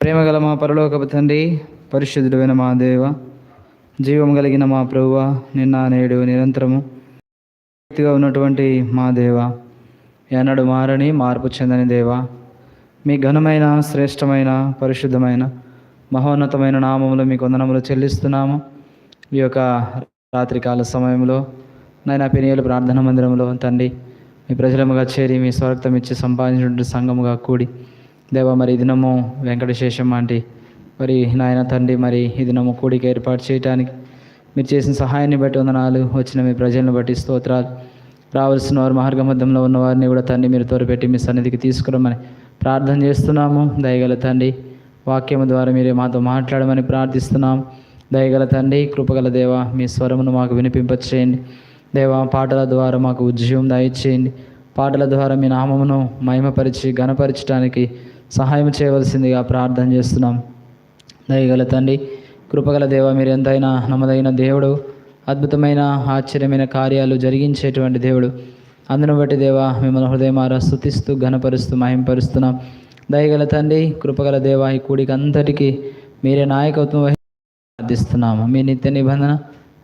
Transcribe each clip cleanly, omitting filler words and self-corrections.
ప్రేమగల మా పరలోకపు తండ్రి, పరిశుద్ధుడైన మా దేవ, జీవం కలిగిన మా ప్రభువ, నిన్న నేడు నిరంతరము వ్యక్తిగా ఉన్నటువంటి మా దేవ, ఎన్నడు మారని మార్పు చెందని దేవ, మీ ఘనమైన శ్రేష్టమైన పరిశుద్ధమైన మహోన్నతమైన నామములో మీకు వందనములు చెల్లిస్తున్నాము. ఈ యొక్క రాత్రికాల సమయంలో నైనా పెనియలు ప్రార్థన మందిరంలో తండ్రి మీ ప్రజలముగా చేరి మీ స్వాగతం ఇచ్చి సంపాదించినటువంటి సంఘముగా కూడి దేవ, మరి ఈ దినము వెంకటశేషం ఆంటీ మరి నాయన తండ్రి, మరి ఈ దినము కూడిక ఏర్పాటు చేయడానికి మీరు చేసిన సహాయాన్ని బట్టి వందనాలు. వచ్చిన మీ ప్రజలను బట్టి స్తోత్రాలు. రావాల్సిన వారు మార్గ మధ్యంలో ఉన్న వారిని కూడా తండ్రి మీరు తోడుపెట్టి మీ సన్నిధికి తీసుకురమ్మని ప్రార్థన చేస్తున్నాము. దయగల తండ్రి, వాక్యము ద్వారా మీరే మాతో మాట్లాడమని ప్రార్థిస్తున్నాము. దయగల తండ్రి, కృపగల దేవ, మీ స్వరమును మాకు వినిపింపచేయండి దేవ. పాటల ద్వారా మాకు ఉద్యోగం దయచేయండి. పాటల ద్వారా మీ నామమును మహిమపరిచి ఘనపరచడానికి సహాయం చేయవలసిందిగా ప్రార్థన చేస్తున్నాం. దయగల తండ్రి, కృపగల దేవ, మీరు ఎంతైనా నమ్మదగిన దేవుడు, అద్భుతమైన ఆశ్చర్యమైన కార్యాలు జరిగించేటువంటి దేవుడు. అందును బట్టి దేవ, మిమ్మల్ని హృదయమారా స్తుతిస్తూ ఘనపరుస్తూ మహింపరుస్తున్నాం. దయగల తండ్రి, కృపగల దేవ, ఈ కూడిక అంతటికీ మీరే నాయకత్వం ప్రార్థిస్తున్నాము. మీ నిత్య నిబంధన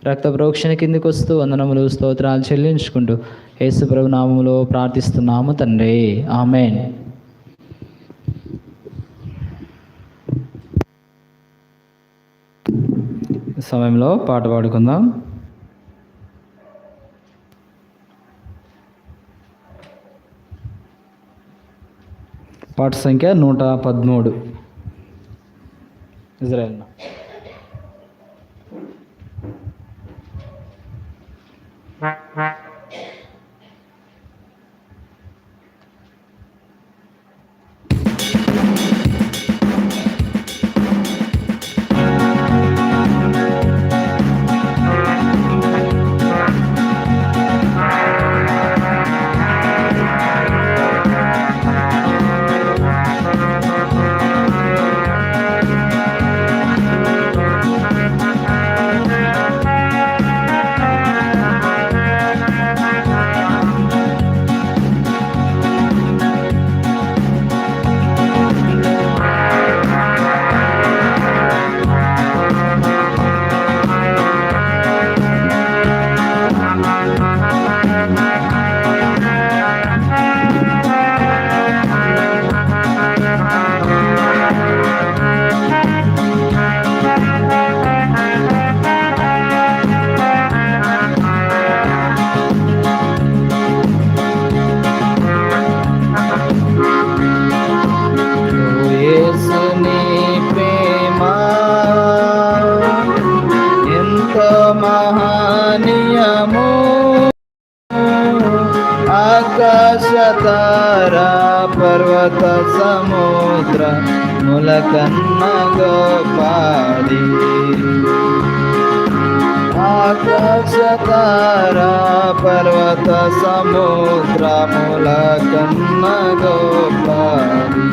రక్త ప్రోక్షణ కిందికి వస్తూ వందనములు స్తోత్రాలు చెల్లించుకుంటూ యేసు ప్రభు నామములో ప్రార్థిస్తున్నాము తండ్రి, ఆమేన్. సమయంలో పాట పాడుకుందాం. పాట సంఖ్య 113. ఇజ్రాయెల్. ఆకాశతారా పర్వత సముద్ర ములకన్న గోపాడి. ఆకాశతారా పర్వత సముద్ర ములకన్న గోపాడి.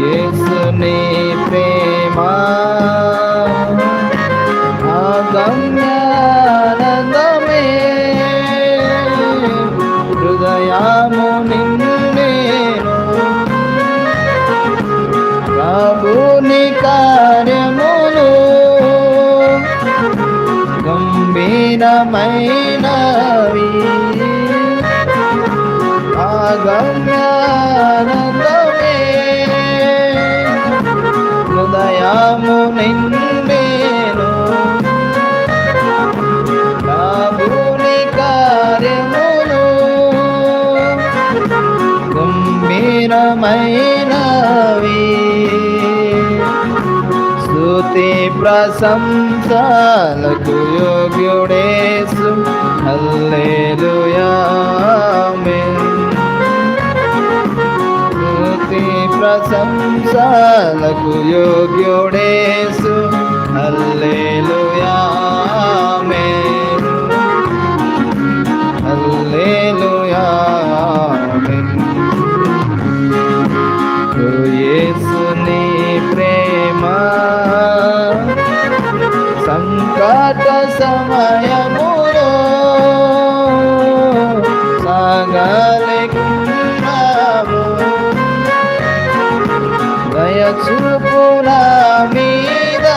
యేసుని ప్రేమ ఆగమ్యానందమే, హృదయము నిన్నేను ప్రభుని కార్యములు గంభీరమైనవి. ఆగమ్యానందమే, హృదయము నిన్నేను ప్రభుని కార్యములు గంభీరమైనవి. స్తుతి ప్రశంసలకు యోగ్యుడేసు, హల్లెలూయా ఆమేన్. స్తుతి ప్రశంసలకు యోగ్యుడేసు, హల్లెలూయా ఆమేన్. హల్లెలూయా ఆమేన్. యేసుని ప్రేమ సంకట సమయములో సాగలేకున్నాము, చూపు నా మీద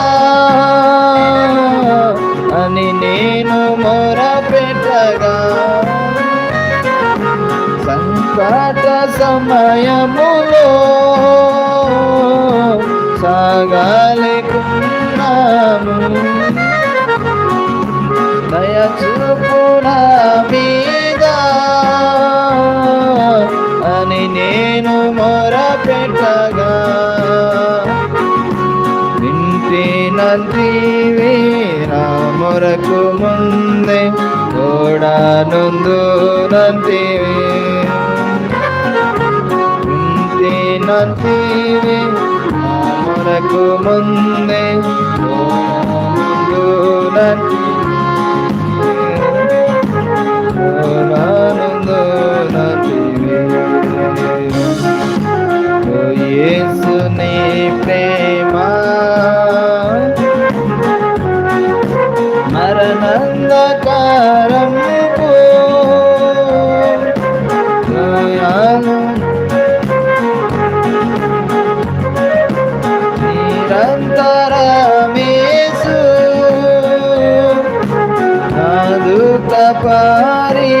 అని నేను మొరపెట్టగా, సంకట సమయములో సాగాలేకున్నాను. దయ చూపు నా మీద అని నేను మొరపెట్టగా, వింటినంటివి నా మొరకు ముందే తోడనుందునంటివి. వింటినంటివి నా మొరకు ముందే తోడనుందునంటివి. యేసుని ప్రేమ మరణంధకారముకు దయాలు నిరంతరమేసు నాదుకపారి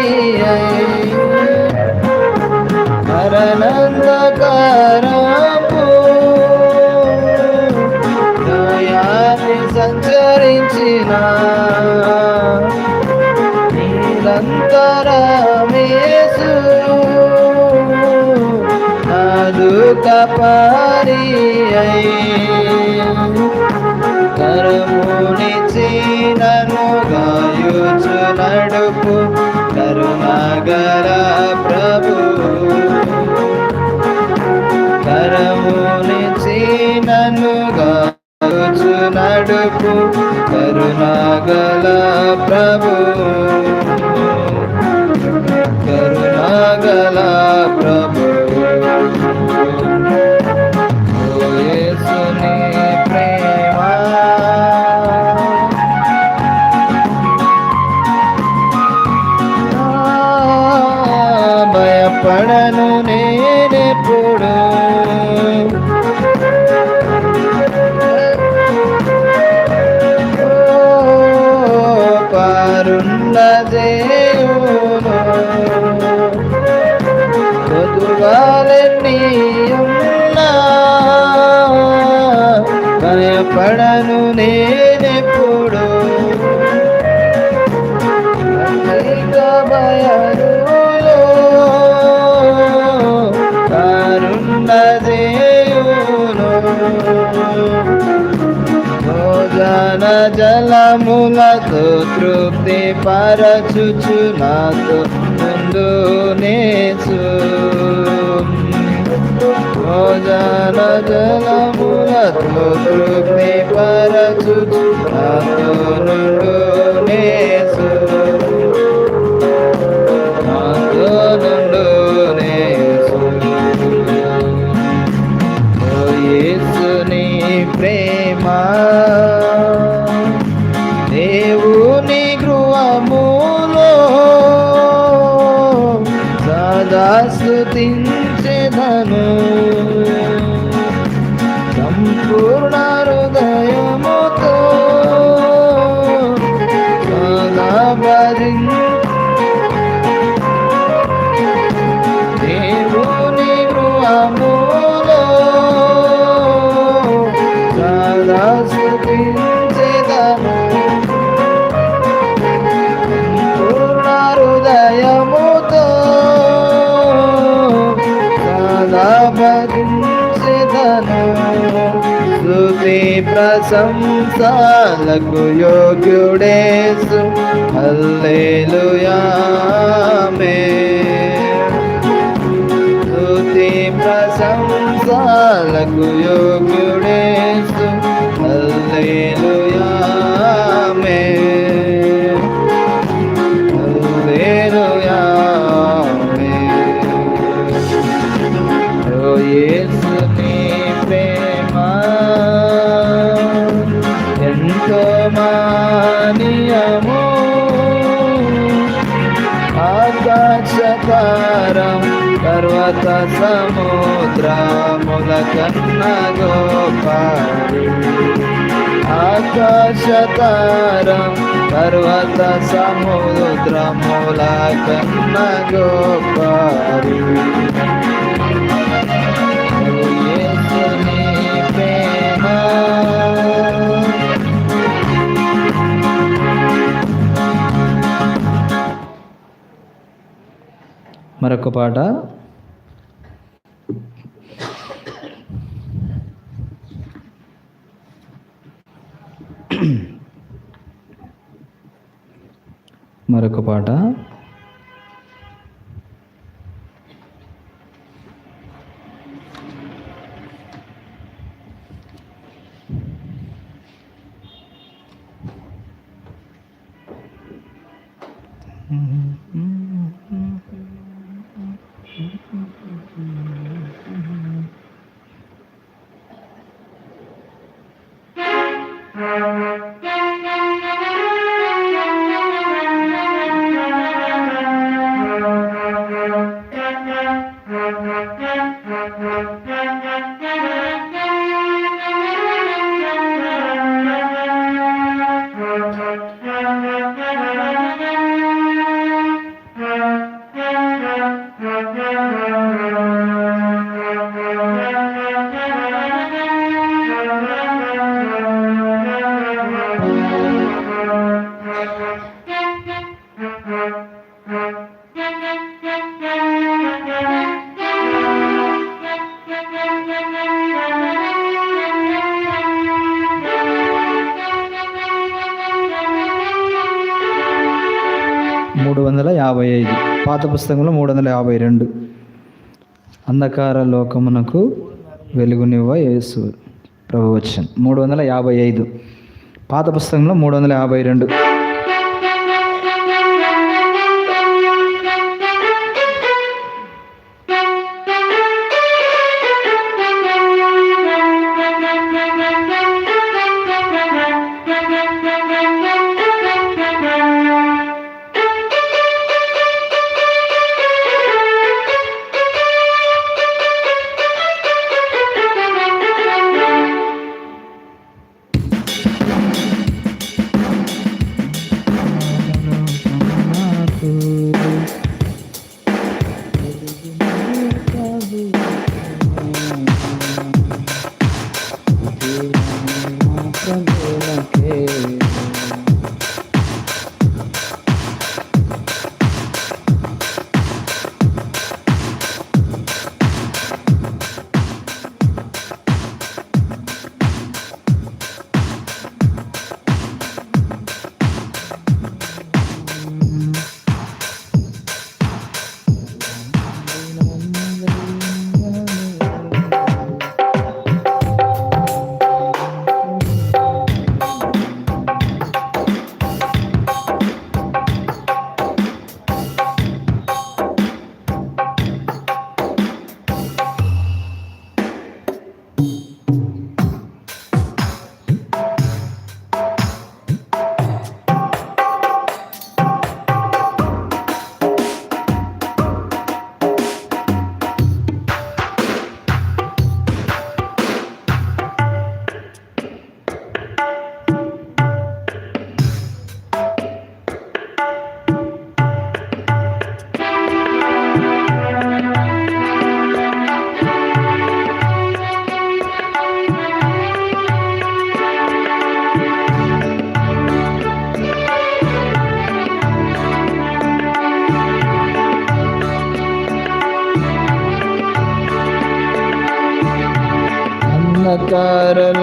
మరణంధకారము దయాన్ని సంచరించిన నిరంతరమేసు నాదుకపారి కరమునిచి నన్ను గాయుచు నడుపు కరుణాగల ప్రభు. కరమునిచి నన్ను గాయుచు నడుపు కరుణాగల ప్రభు. కరుణాగల ప్రభు. యేసుని ప్రేమ భయపడను నేనెప్పుడు, పారున్న దేవును పొదుగాలెన్నీయున్నా భయపడను నేనెప్పుడు. అనేక భయాలులో కారున్న దేవును భోజన జలములతో తృప్తి పరచుచు నాతో ముందు నేసు. భోజన జలములతో తృప్తి పరచుచు నాతో నుండు నేసు. నాతో నుండు నేసు. ఓ యేసుని ప్రేమ దేవుని గృహములో సదా స్తుతించెదను. సంపూర్ణ హృదయముతో సదా దేవుని గృహములో సదా స్తుతించెదను. పూర్ణ హృదయముతో సదా భజించెదను. స్తుతి ప్రశంసలకు యోగ్యుడేసు. హల్లెలూయా ఆమేన్. స్తుతి ప్రశంసలకు యోగ్యుడేసు. హల్లెలూయా ఆమేన్. హల్లెలూయా ఆమేన్. ఓ యేసుని ప్రేమ ఎంతో మానీయము, ఆకాశకారం పర్వత సముద్రముల కన్న గోపారి ఆకాశతార పర్వత సముద్రముల కన్న గోపారి మరొక పాట మరొక పాట పాత పుస్తకంలో 352 అంధకార లోకమునకు వెలుగునివ్వ యేసు ప్రభువచనం 355 పాత పుస్తకంలో 352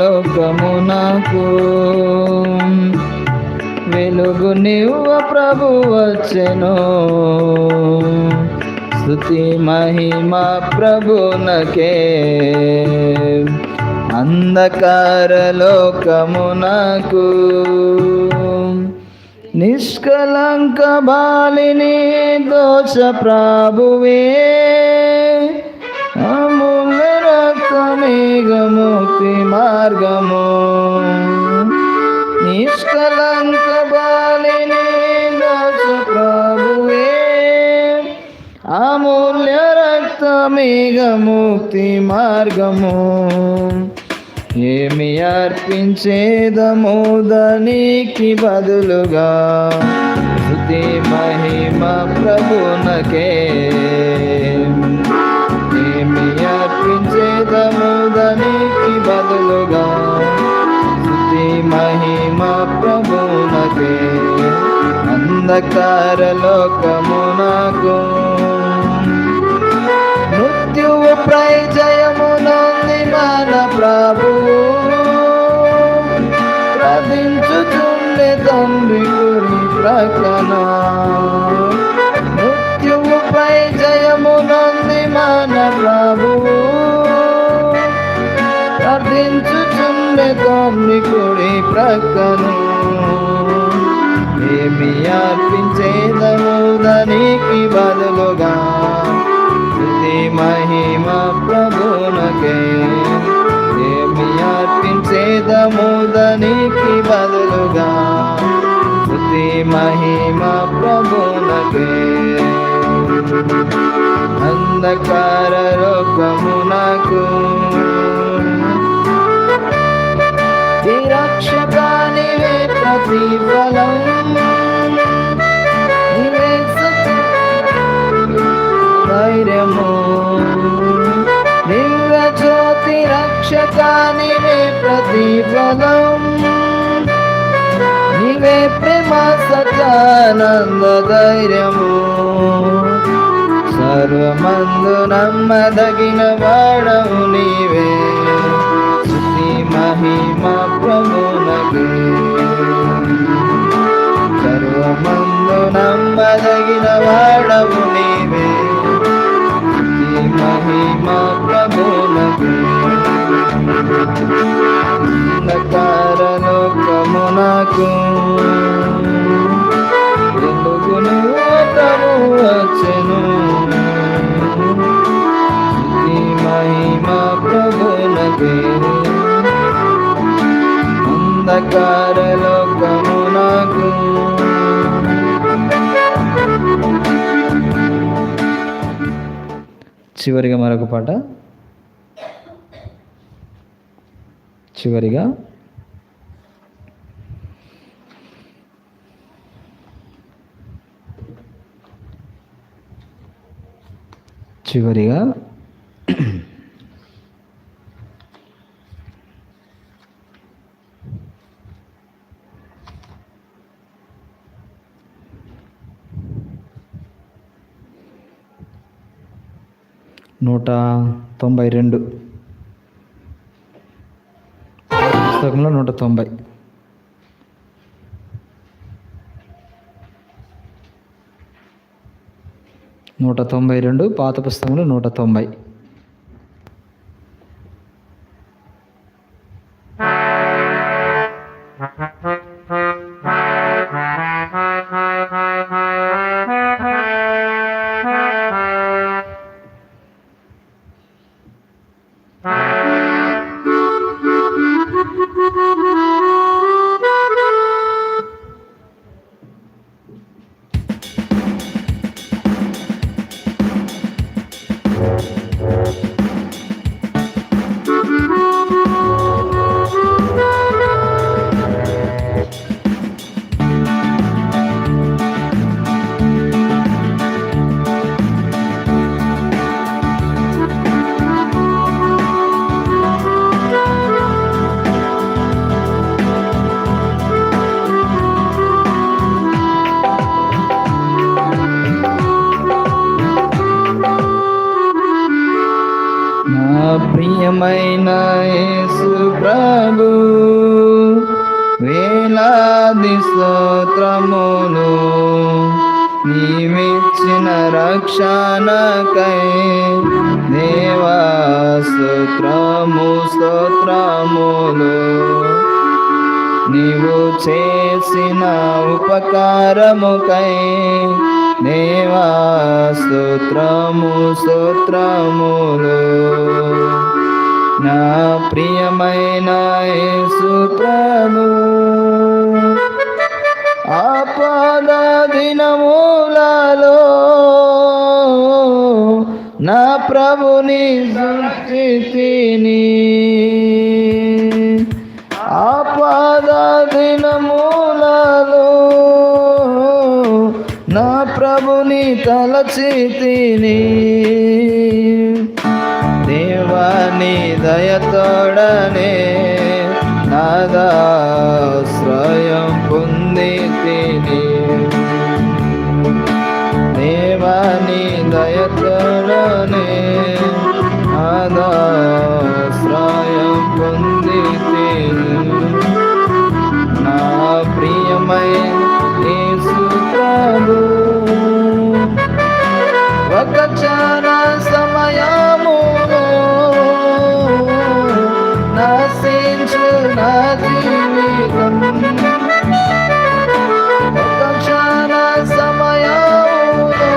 అంధకారలోకమునకు వెలుగునివ్వ ప్రభు వచ్చెను. స్తుతి మహిమ ప్రభునకే. అంధకారలోకమునకు నిష్కలంక బాలిని దోష ప్రభువే. అమూల్య రక్తమేఘముక్తి మార్గము. నిష్కలంక బాలిని దోష ప్రభువే. అమూల్య రక్తమేఘముక్తి మేఘముక్తి మార్గము. ఏమి అర్పించేదము దానికి బదులుగా, స్తుతి మహిమ ప్రభునకే. ఏమి అర్పించేదము దానికి బదులుగా, స్తుతి మహిమ ప్రభునకే. అంధకార లోకమునకు మృత్యువు ప్రజయమునంది మన ప్రభువు. ప్రార్థించుచుండే తండ్రి కుడి ప్రక్కన, మృత్యువు ప్రజయమునంది మన ప్రభువు. ప్రార్థించుచుండే తండ్రి కుడి ప్రక్కన. ఏమి అర్పించేదము దానికి బదులుగా, స్తుతి మహిమ ప్రభునకే. ఏమి అర్పించేదము దానికి బదులుగా, స్తుతి మహిమ ప్రభునకే. అంధకార లోకమునకు రక్షకా నీవే ప్రతిఫలం. నీవే ధైర్యము. దివ్య జ్యోతి రక్షకా నీవే ప్రతిఫలం. నీవే ప్రేమ సత్యానంద ధైర్యము. సర్వమందు నమ్మదగిన వాడవు నీవే, స్తుతి మహిమ ప్రభునకే. సర్వమందు నమ్మదగిన వాడవు నీవే, స్తుతి మహిమ ప్రభునకే. అంధకార లోకమునకు వెలుగును ప్రభువు వచ్చెను. స్తుతి మహిమ ప్రభునకే. అంధకార లోకమునకు చివరిగా మరొక పాట. చివరిగా చివరిగా నూట 92 పుస్తకంలో 190. 192 పాత పుస్తకంలో 190. ప్రియమైన యేసు ప్రభు వేలాది స్తోత్రములు. నీవిచ్చిన రక్షణకై దేవా స్తోత్రము స్తోత్రములు. నీవు చేసిన ఉపకారముకై దేవా స్తోత్రము స్తోత్రములు. నా ప్రియమైన యేసు ప్రభు ఆపద దినములలో నా ప్రభుని స్తుతిని ఆపద దినములలో నా ప్రభుని తలచితిని దేవాని దయతోడనే నాదాశ్రయం పొందితిని దేవాని దయతోడనే నాదాశ్రయం పొందితిని నా ప్రియమైన యేసు ప్రభు ఒక క్షణ సమయములో నశించు నా జీవితం ఒక క్షణ సమయములో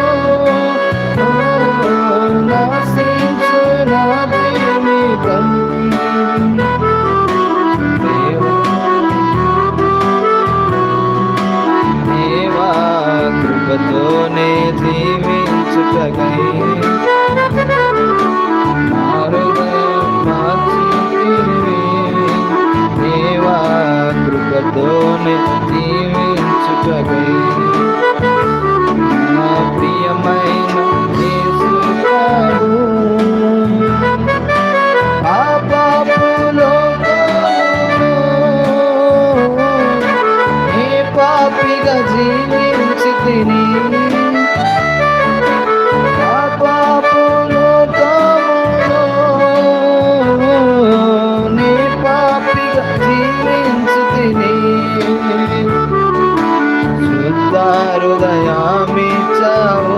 నశించు నా జీవితం దేవా కృపతోనే జీవించుటకై దేవా కృపతోనే జీవించుటకై నా ప్రియమైన యేసు ప్రభు పాపపు లోకములో నీ పాపిగా జీవించితిని హృదయామిచ్చావు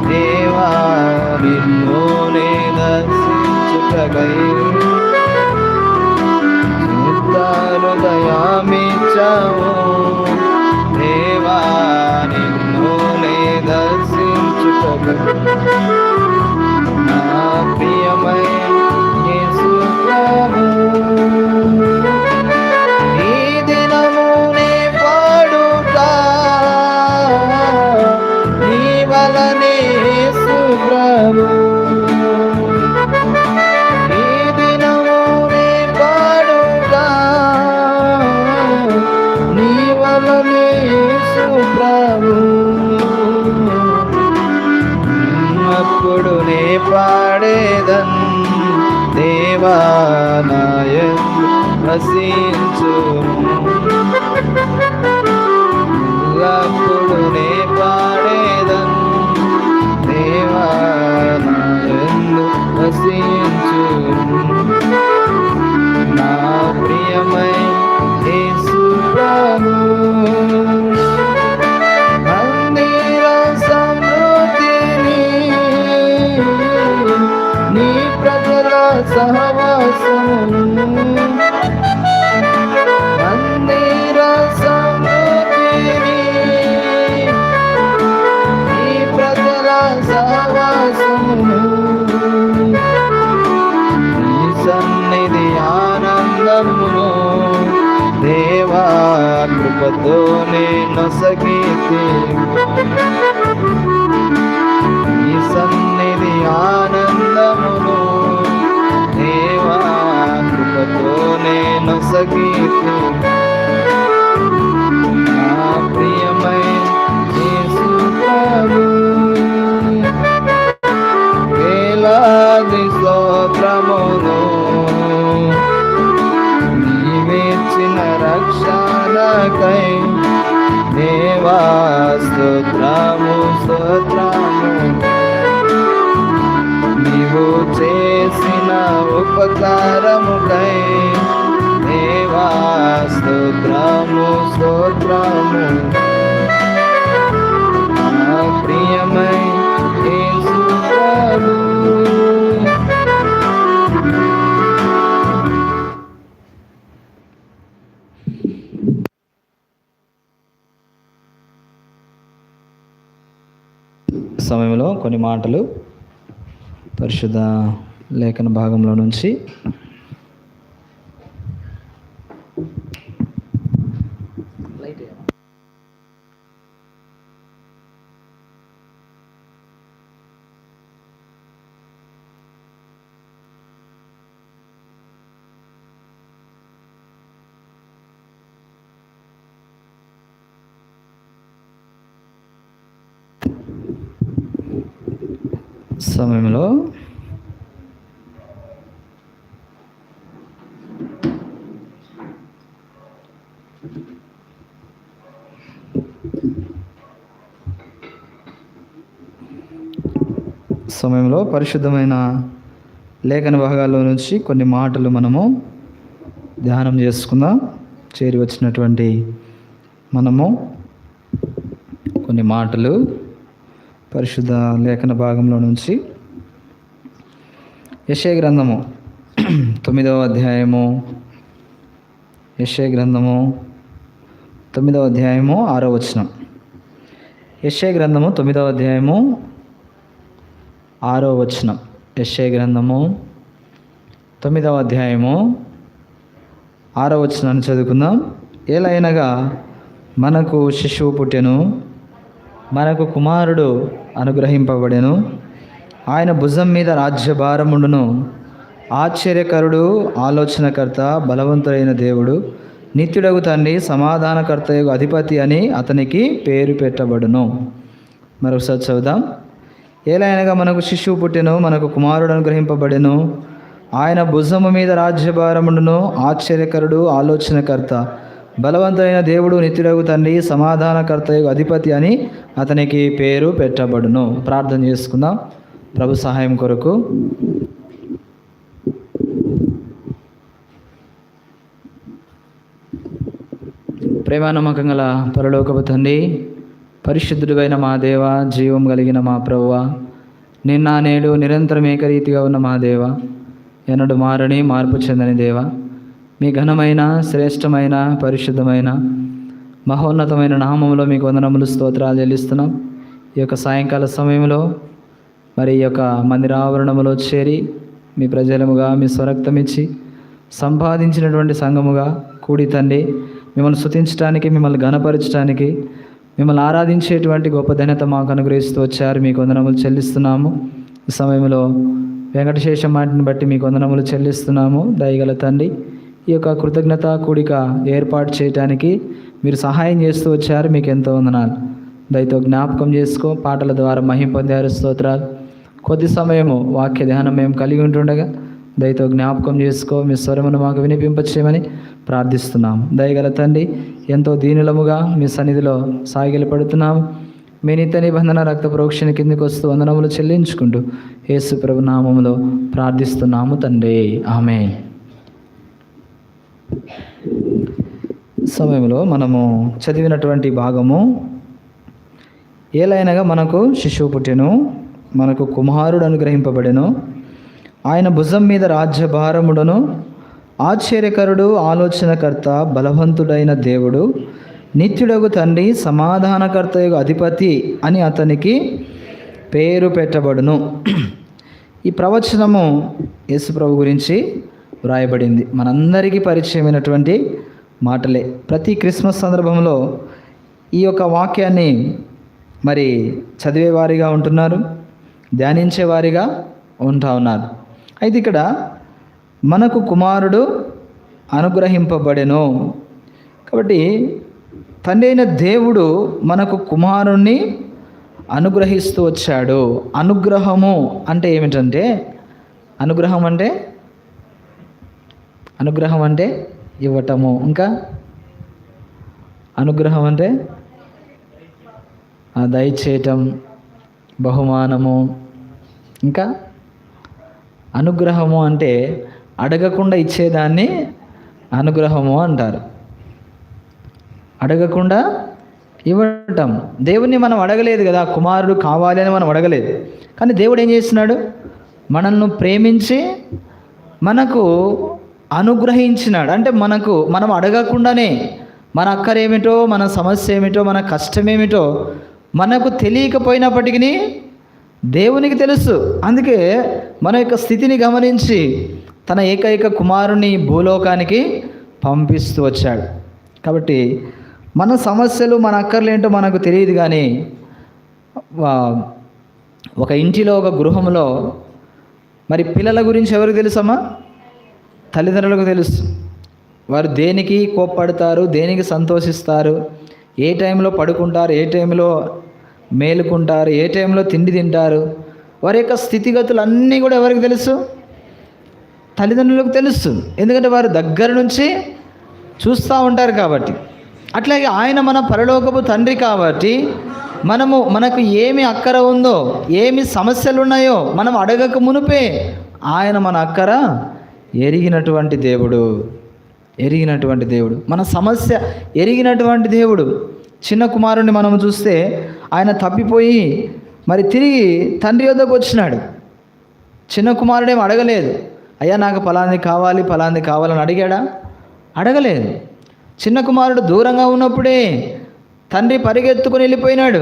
దేవా నిన్ను నే దర్శించుటకై హృదయామిచ్చావు దేవా నిన్ను నే దర్శించుటకై నా ప్రియమైన యేసు ప్రభు ఈ దినము నే పాడుగా నీ వలనే యేసు ప్రభు అప్పుడు నే పాడేదన్ దేవా నా యందు వసించు అప్పుడు నే పాడేదన్ దేవా నా యందు వసించు నా ప్రియమైన యేసు ప్రభు మందిర సమృద్ధిని నీ ప్రజల సహవాసము మందిర సమృద్ధిని నీ ప్రజల సహవాసము నీ సన్నిధి ఆనందమును దేవా కృపతోనే నొసగితి నీ సన్నిధి ఆనందమును దేవా కృపతోనే నొసగితి నా ప్రియమైన యేసు ప్రభు వేలాది స్తోత్రములు నీవిచ్చిన రక్షణకై దేవా స్తోత్రము స్తోత్రము నీవు చేసిన ఉపకారముకై దేవా స్తోత్రము స్తోత్రము నా ప్రియమైన యేసు ప్రభు సమయంలో కొన్ని మాటలు పరిశుద్ధ లేఖన భాగంలో నుంచి సమయంలో పరిశుద్ధమైన లేఖన భాగాల్లో నుంచి కొన్ని మాటలు మనము ధ్యానం చేసుకుందాం. చేరి వచ్చినటువంటి మనము కొన్ని మాటలు పరిశుద్ధ లేఖన భాగంలో నుంచి యెషయా గ్రంథము 9వ అధ్యాయము 6వ వచనం. యెషయా గ్రంథము 9వ అధ్యాయము 6వ వచనం. యెషయా గ్రంథము 9వ అధ్యాయము 6వ వచనాన్ని చదువుకుందాం. ఏలైనగా మనకు శిశువు పుట్టెను, మనకు కుమారుడు అనుగ్రహింపబడెను, ఆయన భుజం మీద రాజ్యభారముండును. ఆశ్చర్యకరుడు, ఆలోచనకర్త, బలవంతుడైన దేవుడు, నిత్యుడగు తండ్రి, సమాధానకర్తయగు అధిపతి అని అతనికి పేరు పెట్టబడును. మరొకసారి చదువుదాం. ఏలైనగా మనకు శిశువు పుట్టెను, మనకు కుమారుడు అనుగ్రహింపబడెను, ఆయన భుజము మీద రాజ్యభారముండును. ఆశ్చర్యకరుడు, ఆలోచనకర్త, బలవంతుడైన దేవుడు, నిత్యుడగు తండ్రి, సమాధానకర్తయగు అధిపతి అని అతనికి పేరు పెట్టబడును. ప్రార్థన చేసుకుందాం ప్రభు సహాయం కొరకు. ప్రేమానమ్మకం గల పరలోకపు తండ్రి, పరిశుద్ధుడైన మా దేవ, జీవం కలిగిన మా ప్రభువ, నిన్న నేడు నిరంతరం ఏకరీతిగా ఉన్న మా దేవ, ఎన్నడు మారని మార్పు చెందని దేవ, మీ ఘనమైన, శ్రేష్టమైన, పరిశుద్ధమైన, మహోన్నతమైన నామములో మీకు వందనములు, స్తోత్రాలు చెల్లిస్తున్నాం. ఈ యొక్క సాయంకాల సమయంలో మరి ఈ యొక్క మందిరావరణములో చేరి మీ ప్రజలముగా మీ స్వరక్తమిచ్చి సంపాదించినటువంటి సంఘముగా కూడి తండ్రి మిమ్మల్ని స్తుతించడానికి, మిమ్మల్ని ఘనపరచడానికి, మిమ్మల్ని ఆరాధించేటువంటి గొప్ప ధన్యత మాకు అనుగ్రహిస్తూ వచ్చారు. మీకు వందనములు చెల్లిస్తున్నాము. ఈ సమయంలో వెంకటశేష మాటిని బట్టి మీకు వందనములు చెల్లిస్తున్నాము. దయగల తండ్రి, ఈ యొక్క కృతజ్ఞత కూడిక ఏర్పాటు చేయడానికి మీరు సహాయం చేస్తూ వచ్చారు. మీకు ఎంతో వందనాలు. దయతో జ్ఞాపకం చేసుకో. పాటల ద్వారా మహిమ పొందారు, స్తోత్రాలు. కొద్ది సమయము వాక్య ధ్యానం మేము కలిగి ఉంటుండగా దయతో జ్ఞాపకం చేసుకో. మీ స్వరమును మాకు వినిపింపచేయమని ప్రార్థిస్తున్నాము. దయగల తండ్రి, ఎంతో దీనులముగా మీ సన్నిధిలో సాగిలి పడుతున్నాము. మీ నిత్య నిబంధన రక్త ప్రోక్షణ కిందికి వస్తూ వందనములు చెల్లించుకుంటూ యేసు ప్రభు నామములో ప్రార్థిస్తున్నాము తండ్రి, ఆమేన్. సమయంలో మనము చదివినటువంటి భాగము, ఏలైనగా మనకు శిశువు పుట్టెను, మనకు కుమారుడు అనుగ్రహింపబడెను, ఆయన భుజం మీద రాజ్యభారముడను. ఆశ్చర్యకరుడు, ఆలోచనకర్త, బలవంతుడైన దేవుడు, నిత్యుడగు తండ్రి, సమాధానకర్తయగు అధిపతి అని అతనికి పేరు పెట్టబడును. ఈ ప్రవచనము యేసు ప్రభు గురించి వ్రాయబడింది. మనందరికీ పరిచయమైనటువంటి మాటలే. ప్రతి క్రిస్మస్ సందర్భంలో ఈ యొక్క వాక్యాన్ని మరి చదివేవారిగా ఉంటున్నారు, ధ్యానించేవారిగా ఉన్నారు. అయితే ఇక్కడ మనకు కుమారుడు అనుగ్రహింపబడెను. కాబట్టి తండ్రి అయిన దేవుడు మనకు కుమారుణ్ణి అనుగ్రహిస్తూ వచ్చాడు. అనుగ్రహము అంటే ఏమిటంటే, అనుగ్రహం అంటే ఇవ్వటము. ఇంకా అనుగ్రహం అంటే దయచేయటం, బహుమానము. ఇంకా అనుగ్రహము అంటే అడగకుండా ఇచ్చేదాన్ని అనుగ్రహము అంటారు. అడగకుండా ఇవ్వటం. దేవుణ్ణి మనం అడగలేదు కదా, కుమారుడు కావాలి అని మనం అడగలేదు. కానీ దేవుడు ఏం చేస్తున్నాడు? మనల్ని ప్రేమించి మనకు అనుగ్రహించినాడు. అంటే మనం అడగకుండానే మన అక్కరేమిటో, మన సమస్య ఏమిటో, మన కష్టమేమిటో మనకు తెలియకపోయినప్పటికీ దేవునికి తెలుసు. అందుకే మన యొక్క స్థితిని గమనించి తన ఏకైక కుమారుని భూలోకానికి పంపిస్తూ వచ్చాడు. కాబట్టి మన సమస్యలు, మన అక్కర్లేంటో మనకు తెలియదు. కానీ ఒక ఇంటిలో, ఒక గృహంలో మరి పిల్లల గురించి ఎవరికి తెలుసమ్మా? తల్లిదండ్రులకు తెలుసు. వారు దేనికి కోప్పడతారు, దేనికి సంతోషిస్తారు, ఏ టైంలో పడుకుంటారు, ఏ టైంలో మేలుకుంటారు, ఏ టైంలో తిండి తింటారు, వారి యొక్క స్థితిగతులు అన్నీ కూడా ఎవరికి తెలుసు? తల్లిదండ్రులకు తెలుసు. ఎందుకంటే వారు దగ్గర నుంచి చూస్తూ ఉంటారు కాబట్టి. అట్లాగే ఆయన మన పరలోకపు తండ్రి కాబట్టి మనకు ఏమి అక్కర ఉందో, ఏమి సమస్యలు ఉన్నాయో మనం అడగక మునుపే ఆయన మన అక్కర ఎరిగినటువంటి దేవుడు. మన సమస్య ఎరిగినటువంటి దేవుడు. చిన్న కుమారుణ్ణి మనం చూస్తే ఆయన తప్పిపోయి మరి తిరిగి తండ్రి వద్దకు వచ్చినాడు. చిన్న కుమారుడేం అడగలేదు, అయ్యా నాకు ఫలాంది కావాలని అడిగాడా? అడగలేదు. చిన్న కుమారుడు దూరంగా ఉన్నప్పుడే తండ్రి పరిగెత్తుకుని వెళ్ళిపోయినాడు,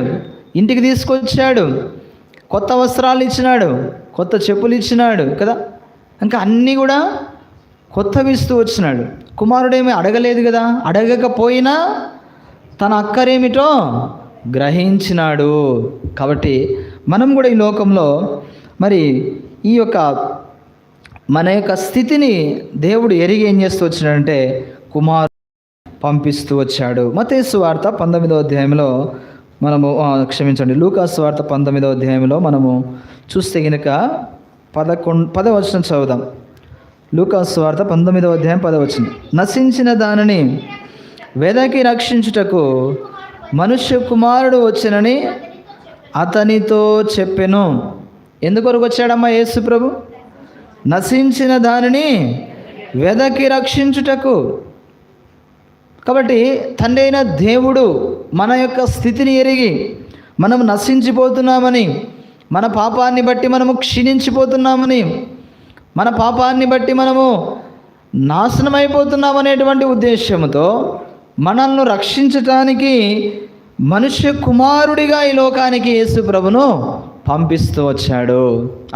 ఇంటికి తీసుకొచ్చాడు, కొత్త వస్త్రాలు ఇచ్చినాడు, కొత్త చెప్పులు ఇచ్చినాడు కదా, ఇంకా అన్నీ కూడా కొత్తవి ఇస్తూ వచ్చినాడు. కుమారుడేమీ అడగలేదు కదా, అడగకపోయినా తన అక్కరేమిటో గ్రహించినాడు. కాబట్టి మనం కూడా ఈ లోకంలో మరి ఈ యొక్క మన యొక్క స్థితిని దేవుడు ఎరిగి ఏం చేస్తూ వచ్చినాడంటే కుమారుడు పంపిస్తూ వచ్చాడు. మత్తయి సువార్త 19వ అధ్యాయంలో మనము లూకా సువార్త 19వ అధ్యాయంలో మనము చూస్తే కనుక 10వ వచనం చదువుదాం. లూకా సువార్త 19వ అధ్యాయం 10వ వచనం. నశించిన దానిని వెదకి రక్షించుటకు మనుష్య కుమారుడు వచ్చెనని అతనితో చెప్పెను. ఎందుకొరకు వచ్చాడమ్మా యేసు ప్రభు? నశించిన దానిని వెదకి రక్షించుటకు. కాబట్టి తండ్రి అయిన దేవుడు మన యొక్క స్థితిని ఎరిగి మనం నశించిపోతున్నామని, మన పాపాన్ని బట్టి మనము క్షీణించిపోతున్నామని, మన పాపాన్ని బట్టి మనము నాశనమైపోతున్నామనేటువంటి ఉద్దేశంతో మనల్ని రక్షించటానికి మనుష్య కుమారుడిగా ఈ లోకానికి యేసు ప్రభును పంపిస్తూ వచ్చాడు.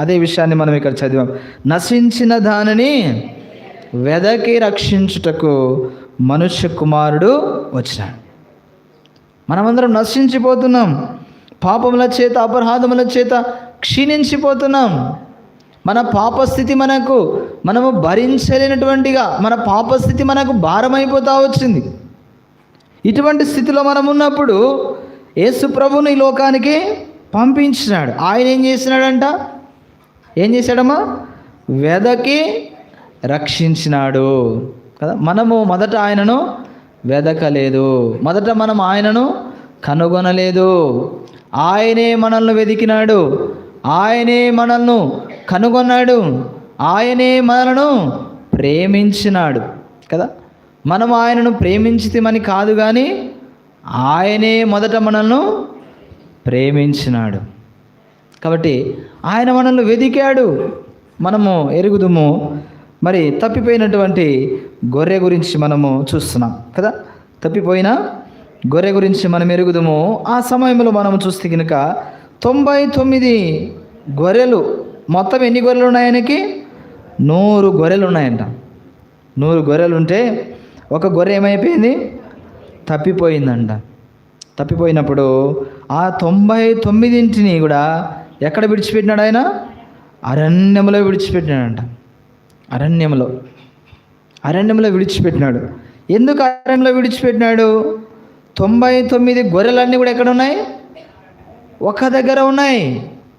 అదే విషయాన్ని మనం ఇక్కడ చదివాం. నశించిన దానిని వెదకి రక్షించుటకు మనుష్య కుమారుడు వచ్చినాడు. మనమందరం నశించిపోతున్నాం, పాపముల చేత అపరాధముల చేత క్షీణించిపోతున్నాం. మన పాపస్థితి మనము భరించలేనటువంటిగా మన పాపస్థితి మనకు భారమైపోతూ వచ్చింది. ఇటువంటి స్థితిలో మనం ఉన్నప్పుడు యేసు ప్రభువుని ఈ లోకానికి పంపించినాడు. ఆయన ఏం చేశాడమ్మా? వెదకి రక్షించినాడు కదా. మనము మొదట ఆయనను వెదకలేదు, మొదట మనం ఆయనను కనుగొనలేదు. ఆయనే మనల్ని వెతికినాడు, ఆయనే మనల్ని కనుగొన్నాడు, ఆయనే మనలను ప్రేమించినాడు కదా. మనం ఆయనను ప్రేమించితేమని కాదు, కానీ ఆయనే మొదట మనల్ని ప్రేమించినాడు. కాబట్టి ఆయన మనల్ని వెతికాడు. మనము ఎరుగుదుము. మరి తప్పిపోయినటువంటి గొర్రె గురించి మనము చూస్తున్నాం కదా. తప్పిపోయిన గొర్రె గురించి మనం ఎరుగుదుము. ఆ సమయంలో మనము చూస్తే కనుక 99 గొర్రెలు, మొత్తం ఎన్ని గొర్రెలు ఉన్నాయి? ఆయనకి 100 గొర్రెలు ఉన్నాయంట. 100 గొర్రెలు ఉంటే ఒక గొర్రె ఏమైపోయింది? తప్పిపోయిందంట. తప్పిపోయినప్పుడు ఆ 99ని కూడా ఎక్కడ విడిచిపెట్టినాడు ఆయన? అరణ్యంలో విడిచిపెట్టినాడంట. అరణ్యంలో విడిచిపెట్టినాడు. ఎందుకు అరణ్యంలో విడిచిపెట్టినాడు? 99 గొర్రెలన్నీ కూడా ఎక్కడ ఉన్నాయి? ఒక దగ్గర ఉన్నాయి,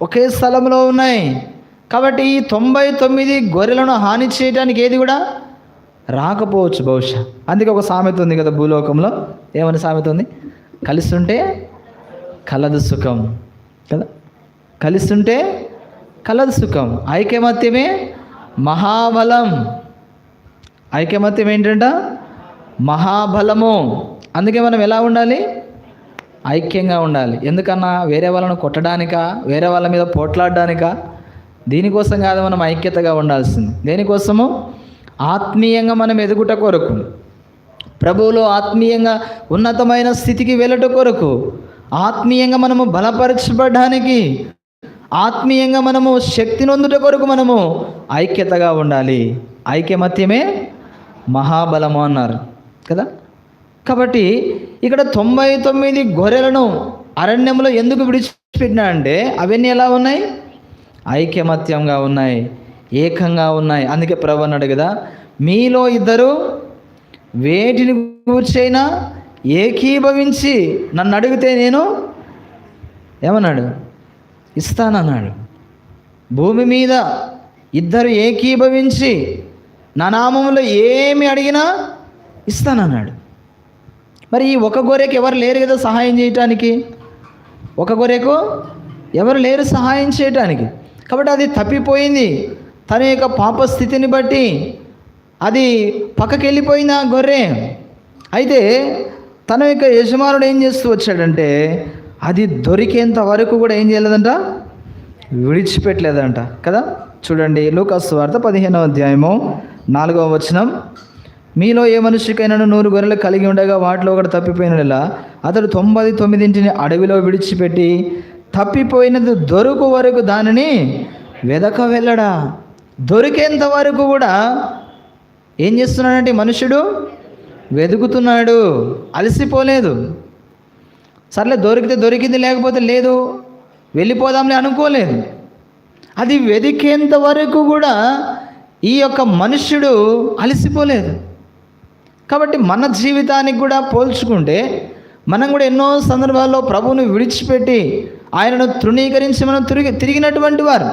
ఒకే స్థలంలో ఉన్నాయి. కాబట్టి ఈ 99 గొర్రెలను హాని చేయడానికి ఏది కూడా రాకపోవచ్చు బహుశా. అందుకే ఒక సామెత ఉంది కదా భూలోకంలో. ఏమని సామెత ఉంది? కలిస్తుంటే కలదు సుఖం కదా. కలిస్తుంటే కలదు సుఖం. ఐకమత్యమే మహాబలం. ఐకమత్యం ఏంటంట? మహాబలము. అందుకే మనం ఎలా ఉండాలి? ఐక్యంగా ఉండాలి. ఎందుకన్నా వేరే వాళ్ళను కొట్టడానికా, వేరే వాళ్ళ మీద పోట్లాడడానికా? దీనికోసం కాదు మనం ఐక్యతగా ఉండాల్సింది. దేనికోసము? ఆత్మీయంగా మనం ఎదుగుట కొరకు, ప్రభువులో ఆత్మీయంగా ఉన్నతమైన స్థితికి వెళ్ళట కొరకు, ఆత్మీయంగా మనము బలపరచబడడానికి, ఆత్మీయంగా మనము శక్తి నొందుట కొరకు మనము ఐక్యతగా ఉండాలి. ఐక్యమత్యమే మహాబలము అన్నారు కదా. కాబట్టి ఇక్కడ 99 గొర్రెలను అరణ్యంలో ఎందుకు విడిచిపెట్టినా అంటే అవన్నీ ఎలా ఉన్నాయి? ఐక్యమత్యంగా ఉన్నాయి, ఏకంగా ఉన్నాయి. అందుకే ప్రభు అన్నాడు కదా, మీలో ఇద్దరు వేటిని కూర్చైనా ఏకీభవించి నన్ను అడిగితే నేను ఏమన్నాడు? ఇస్తానన్నాడు. భూమి మీద ఇద్దరు ఏకీభవించి నా నామములో ఏమి అడిగినా ఇస్తానన్నాడు. మరి ఈ ఒక గొర్రెకు ఎవరు లేరు కదా సహాయం చేయటానికి, ఒక గొర్రెకు ఎవరు లేరు సహాయం చేయటానికి. కాబట్టి అది తప్పిపోయింది. తన యొక్క పాప స్థితిని బట్టి అది పక్కకి వెళ్ళిపోయింది ఆ గొర్రె. అయితే తన యొక్క యజమానుడు ఏం చేస్తూ వచ్చాడంటే అది దొరికేంత వరకు కూడా ఏం చేయలేదంట, విడిచిపెట్టలేదంట కదా. చూడండి, లూకాసు వార్త 15వ అధ్యాయము 4వ వచనం. మీలో ఏ మనిషికైనా 100 గొర్రెలు కలిగి ఉండగా వాటిలో ఒకటి తప్పిపోయినలా అతడు 99 అడవిలో విడిచిపెట్టి తప్పిపోయినది దొరుకు వరకు దానిని వెదక వెళ్ళడా. దొరికేంత వరకు కూడా ఏం చేస్తున్నాడంటే మనుషుడు వెతుకుతున్నాడు, అలసిపోలేదు. సర్లే దొరికితే దొరికింది, లేకపోతే లేదు, వెళ్ళిపోదాంలే అనుకోలేదు. అది వెతికేంత వరకు కూడా ఈ యొక్క మనుష్యుడు అలసిపోలేదు. కాబట్టి మన జీవితానికి కూడా పోల్చుకుంటే మనం కూడా ఎన్నో సందర్భాల్లో ప్రభువును విడిచిపెట్టి ఆయనను తృణీకరించి మనం తిరిగినటువంటి వారు.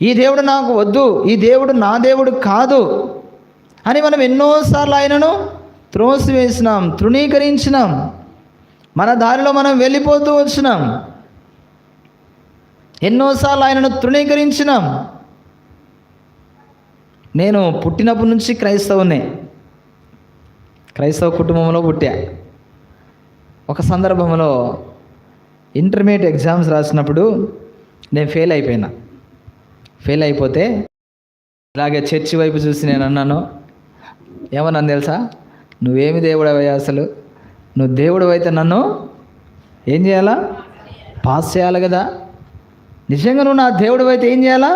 ఈ దేవుడు నాకు వద్దు, ఈ దేవుడు నా దేవుడు కాదు అని మనం ఎన్నోసార్లు ఆయనను త్రోసివేసినాం, తృణీకరించినాం, మన దారిలో మనం వెళ్ళిపోతూ వచ్చినాం, ఎన్నోసార్లు ఆయనను తృణీకరించినాం. నేను పుట్టినప్పటి నుంచి క్రైస్తవ కుటుంబంలో పుట్టా. ఒక సందర్భంలో ఇంటర్మీడియట్ ఎగ్జామ్స్ రాసినప్పుడు నేను ఫెయిల్ అయిపోతే ఇలాగే చర్చి వైపు చూసి నేను అన్నాను, ఏమన్నాను తెలుసా, నువ్వేమి దేవుడవయ్యా, అసలు నువ్వు దేవుడు అయితే నన్ను ఏం చేయాలా, పాస్ చేయాలి కదా. నిజంగా నువ్వు నా దేవుడు అయితే ఏం చేయాలా,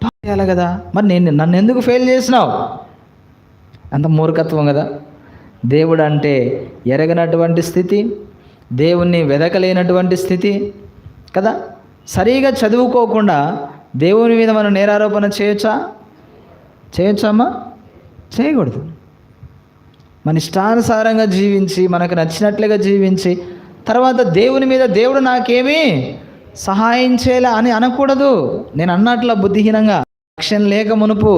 పాస్ చేయాలి కదా. మరి నన్ను ఎందుకు ఫెయిల్ చేసినావు? అంత మూర్ఖత్వం కదా. దేవుడు అంటే ఎరగనటువంటి స్థితి, దేవుణ్ణి వెదకలేనటువంటి స్థితి కదా. సరిగా చదువుకోకుండా దేవుని మీద మనం నేరారోపణ చేయొచ్చామా? చేయకూడదు. మన ఇష్టానుసారంగా జీవించి, మనకు నచ్చినట్లుగా జీవించి తర్వాత దేవుని మీద దేవుడు నాకేమీ సహాయం చేయాలా అని అనకూడదు. నేను అన్నట్ల బుద్ధిహీనంగా రక్షణ లేక మునుపు,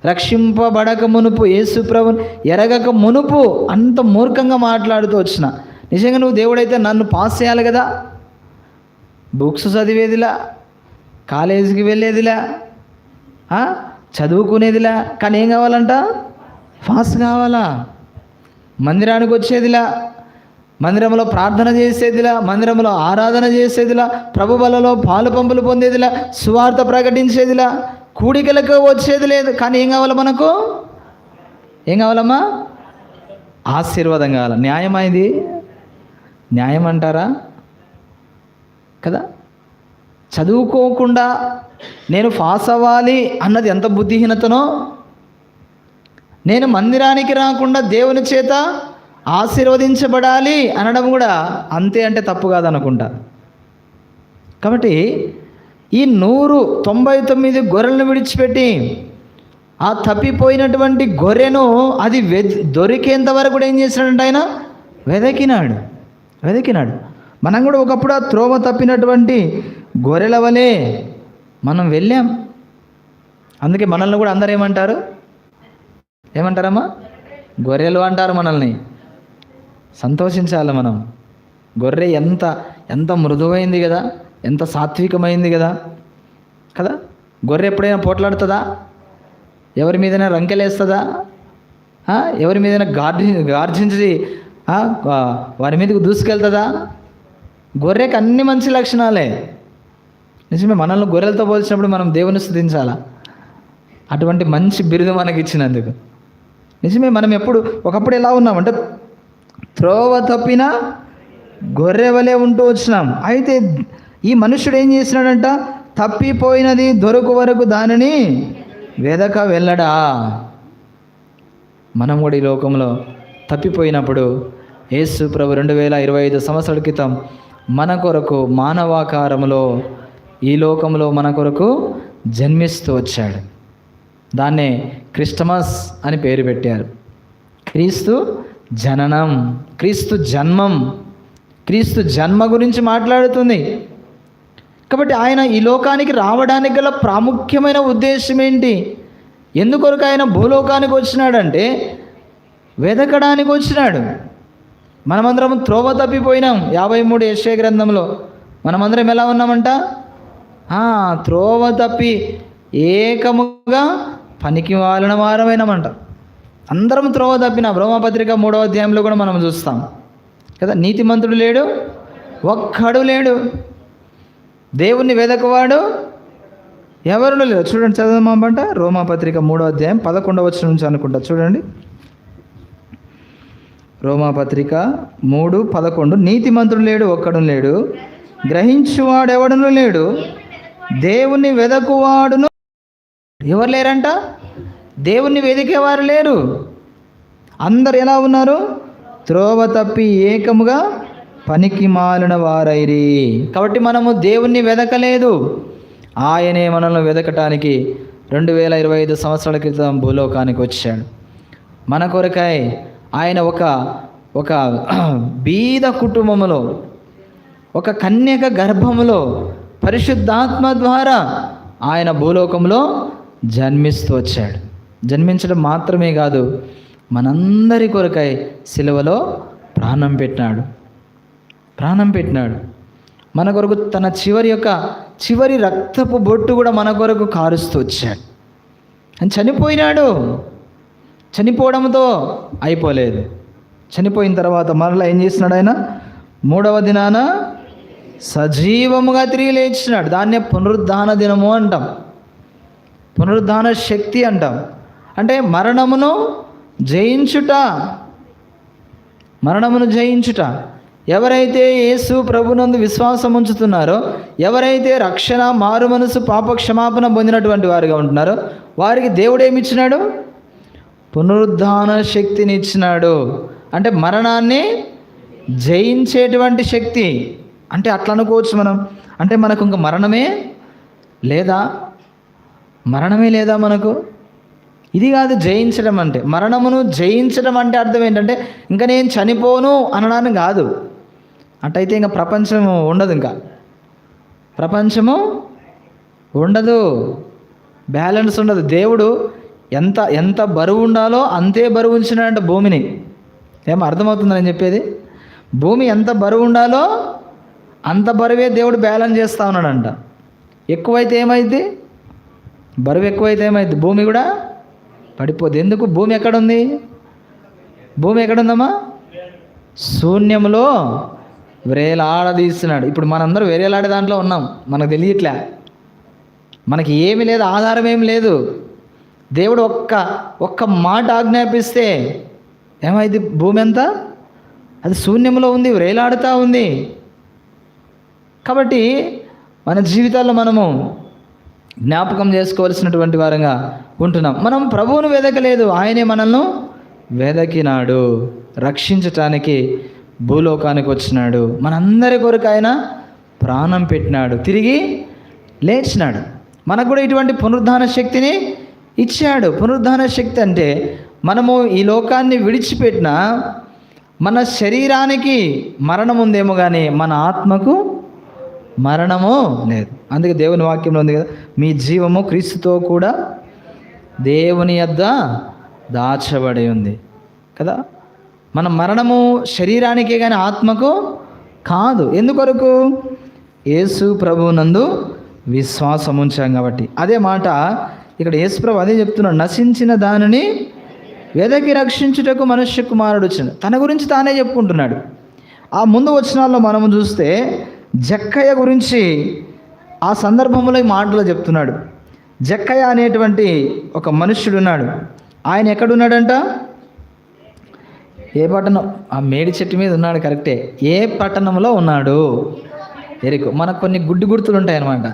రక్షింపబడక మునుపు, యేసు ప్రభువుని ఎరగక మునుపు అంత మూర్ఖంగా మాట్లాడుతూ వచ్చిన. నిజంగా నువ్వు దేవుడైతే నన్ను పాస్ చేయాలి కదా. బుక్స్ చదివేదిలా, కాలేజీకి వెళ్ళేదిలా, చదువుకునేదిలా, కానీ ఏం కావాలంట, పాస్ కావాలా. మందిరానికి వచ్చేదిలా, మందిరంలో ప్రార్థన చేసేదిలా, మందిరంలో ఆరాధన చేసేదిలా, ప్రభు బలలో పాలు పంపులు పొందేదిలా, సువార్త ప్రకటించేదిలా, కూడికలకు వచ్చేది లేదు. కానీ ఏం కావాలి మనకు? ఏం కావాలమ్మా? ఆశీర్వాదం కావాలి. న్యాయమా ఇది? న్యాయం అంటారా? కదా. చదువుకోకుండా నేను పాస్ అవ్వాలి అన్నది ఎంత బుద్ధిహీనతనో, నేను మందిరానికి రాకుండా దేవుని చేత ఆశీర్వదించబడాలి అనడం కూడా అంతే అంటే తప్పు కాదనుకుంటా. కాబట్టి ఈ 199 గొర్రెలను విడిచిపెట్టి ఆ తప్పిపోయినటువంటి గొర్రెను అది దొరికేంత వరకు కూడా ఏం చేసినాడంటే ఆయన వెతికినాడు. మనం కూడా ఒకప్పుడు ఆ త్రోవ తప్పినటువంటి గొర్రెల వలె మనం వెళ్ళాం. అందుకే మనల్ని కూడా అందరూ ఏమంటారమ్మా? గొర్రెలు అంటారు మనల్ని. సంతోషించాలి మనం. గొర్రె ఎంత మృదువైంది కదా, ఎంత సాత్వికమైంది కదా. గొర్రె ఎప్పుడైనా పోట్లాడుతుందా? ఎవరి మీదైనా రంకెలేస్తుందా? ఎవరి మీదైనా గార్జించి వారి మీదకు దూసుకెళ్తుందా? గొర్రెకి అన్ని మంచి లక్షణాలే. నిజమే, మనల్ని గొర్రెలతో పోల్చినప్పుడు మనం దేవుని స్తుతించాలా, అటువంటి మంచి బిరుదు మనకి ఇచ్చినందుకు. నిజమే, మనం ఒకప్పుడు ఎలా ఉన్నామంటే త్రోవ తప్పిన గొర్రె వలె ఉంటూ వచ్చినాం. అయితే ఈ మనుష్యుడు ఏం చేసినాడంట, తప్పిపోయినది దొరకు వరకు దానిని వెదక వెళ్ళడా. మనం కూడా ఈ లోకంలో తప్పిపోయినప్పుడు యేసు ప్రభు 2025 సంవత్సరాల క్రితం మన కొరకు మానవాకారంలో ఈ లోకంలో మన కొరకు జన్మిస్తూ వచ్చాడు. దాన్నే క్రిస్టమస్ అని పేరు పెట్టారు. క్రీస్తు జననం, క్రీస్తు జన్మం, క్రీస్తు జన్మ గురించి మాట్లాడుతుంది. కాబట్టి ఆయన ఈ లోకానికి రావడానికి గల ప్రాముఖ్యమైన ఉద్దేశం ఏంటి? ఎందుకొరకు ఆయన భూలోకానికి వచ్చినాడంటే వెదకడానికి వచ్చినాడు. మనమందరం త్రోవ తప్పిపోయినాం. 53 యెషయా గ్రంథంలో మనమందరం ఎలా ఉన్నామంట? త్రోవ తప్పి ఏకముగా పనికి వాలిన వారమైనామంట. అందరం త్రోవ తప్పిన. రోమాపత్రిక 3వ అధ్యాయంలో కూడా మనం చూస్తాం కదా. నీతిమంతుడు లేడు, ఒక్కడు లేడు. దేవుణ్ణి వెదకవాడు ఎవరు లేరు. చూడండి, చదవమంట. రోమాపత్రిక 3వ అధ్యాయం 11వ వచనం నుంచి అనుకుంటా. చూడండి, రోమాపత్రిక 3:11. నీతిమంతుడు లేడు, ఒక్కడు లేడు, గ్రహించువాడు ఎవడును లేడు, దేవుణ్ణి వెదకువాడును ఎవరు లేరంట? దేవుణ్ణి వెదికేవారు లేరు. అందరు ఎలా ఉన్నారు? త్రోవ తప్పి ఏకముగా పనికి మాలిన వారైరి. కాబట్టి మనము దేవుణ్ణి వెదకలేదు. ఆయనే మనల్ని వెదకటానికి 2025 సంవత్సరాల క్రితం భూలోకానికి వచ్చాడు. మన కొరకై ఆయన ఒక బీద కుటుంబములో, ఒక కన్యక గర్భములో పరిశుద్ధాత్మ ద్వారా ఆయన భూలోకంలో జన్మిస్తూ వచ్చాడు. జన్మించడం మాత్రమే కాదు, మనందరి కొరకై సిలువలో ప్రాణం పెట్టినాడు. మన కొరకు తన చివరి రక్తపు బొట్టు కూడా మన కొరకు కారుస్తూ వచ్చాడు. అని చనిపోయినాడు. చనిపోవడంతో అయిపోలేదు. చనిపోయిన తర్వాత మరలా ఏం చేసినాడు? ఆయన 3వ దినాన సజీవముగా తిరిగి లేచినాడు. దాన్నే పునరుద్ధాన దినము అంటాం, పునరుద్ధాన శక్తి అంటాం. అంటే మరణమును జయించుట. ఎవరైతే యేసు ప్రభునందు విశ్వాసం ఉంచుతున్నారో, ఎవరైతే రక్షణ, మారు మనసు, పాప క్షమాపణ పొందినటువంటి వారుగా ఉంటున్నారో, వారికి దేవుడు ఏమిచ్చినాడు? పునరుద్ధాన శక్తిని ఇచ్చినాడు. అంటే మరణాన్ని జయించేటువంటి శక్తి. అంటే అట్లా అనుకోవచ్చు మనం. అంటే మనకు ఇంకా మరణమే లేదా మనకు? ఇది కాదు జయించడం అంటే. మరణమును జయించడం అంటే అర్థం ఏంటంటే ఇంకా నేను చనిపోను అనడానికి కాదు. అటైతే ఇంకా ప్రపంచము ఉండదు, ఇంకా ప్రపంచము ఉండదు, బ్యాలెన్స్ ఉండదు. దేవుడు ఎంత బరువు ఉండాలో అంతే బరువు ఉంచినాడంట భూమిని. ఏమో అర్థమవుతుందని నేను చెప్పేది? భూమి ఎంత బరువు ఉండాలో అంత బరువే దేవుడు బ్యాలెన్స్ చేస్తూ ఉన్నాడంట. ఎక్కువైతే ఏమైంది? బరువు ఎక్కువైతే ఏమైంది? భూమి కూడా పడిపోద్ది. ఎందుకు? భూమి ఎక్కడుంది? భూమి ఎక్కడుందమ్మా? శూన్యంలో వేలాడదీస్తున్నాడు. ఇప్పుడు మనందరూ వేరేలాడే దాంట్లో ఉన్నాం, మనకు తెలియట్లే. మనకి ఏమీ లేదు, ఆధారం ఏమి లేదు. దేవుడు ఒక్క మాట ఆజ్ఞాపిస్తే ఏమైంది? భూమి అంతా అది శూన్యంలో ఉంది, వేలాడుతూ ఉంది. కాబట్టి మన జీవితాల్లో మనము జ్ఞాపకం చేసుకోవాల్సినటువంటి వారంగా ఉంటున్నాం. మనం ప్రభువును వెదకలేదు, ఆయనే మనల్ని వెదకినాడు. రక్షించటానికి భూలోకానికి వచ్చినాడు. మనందరి కొరకు ఆయన ప్రాణం పెట్టినాడు, తిరిగి లేచినాడు. మనకు కూడా ఇటువంటి పునరుద్ధాన శక్తిని ఇచ్చాడు. పునరుద్ధాన శక్తి అంటే మనము ఈ లోకాన్ని విడిచిపెట్టిన మన శరీరానికి మరణం ఉందేమో కానీ మన ఆత్మకు మరణము లేదు. అందుకే దేవుని వాక్యంలో ఉంది కదా, మీ జీవము క్రీస్తుతో కూడా దేవుని యొద్ద దాచబడి ఉంది కదా. మన మరణము శరీరానికే కానీ ఆత్మకు కాదు. ఎందుకొరకు? యేసు ప్రభువునందు విశ్వాసం ఉంచాం కాబట్టి. అదే మాట ఇక్కడ యేసు ప్రభు అదే చెప్తున్నాడు. నశించిన దానిని వెదకి రక్షించుటకు మనుష్య కుమారుడు వచ్చిన తన గురించి తానే చెప్పుకుంటున్నాడు. ఆ ముందు వచనాల్లో మనము చూస్తే జక్కయ్య గురించి ఆ సందర్భంలో ఈ మాటలో చెప్తున్నాడు. జక్కయ్య అనేటువంటి ఒక మనుష్యుడు ఉన్నాడు. ఆయన ఎక్కడున్నాడంట? ఏ పట్టణం? ఆ మేడి చెట్టు మీద ఉన్నాడు, కరెక్టే. ఏ పట్టణంలో ఉన్నాడు? ఎరికో. మనకు కొన్ని గుడ్డి గుర్తులు ఉంటాయి అన్నమాట.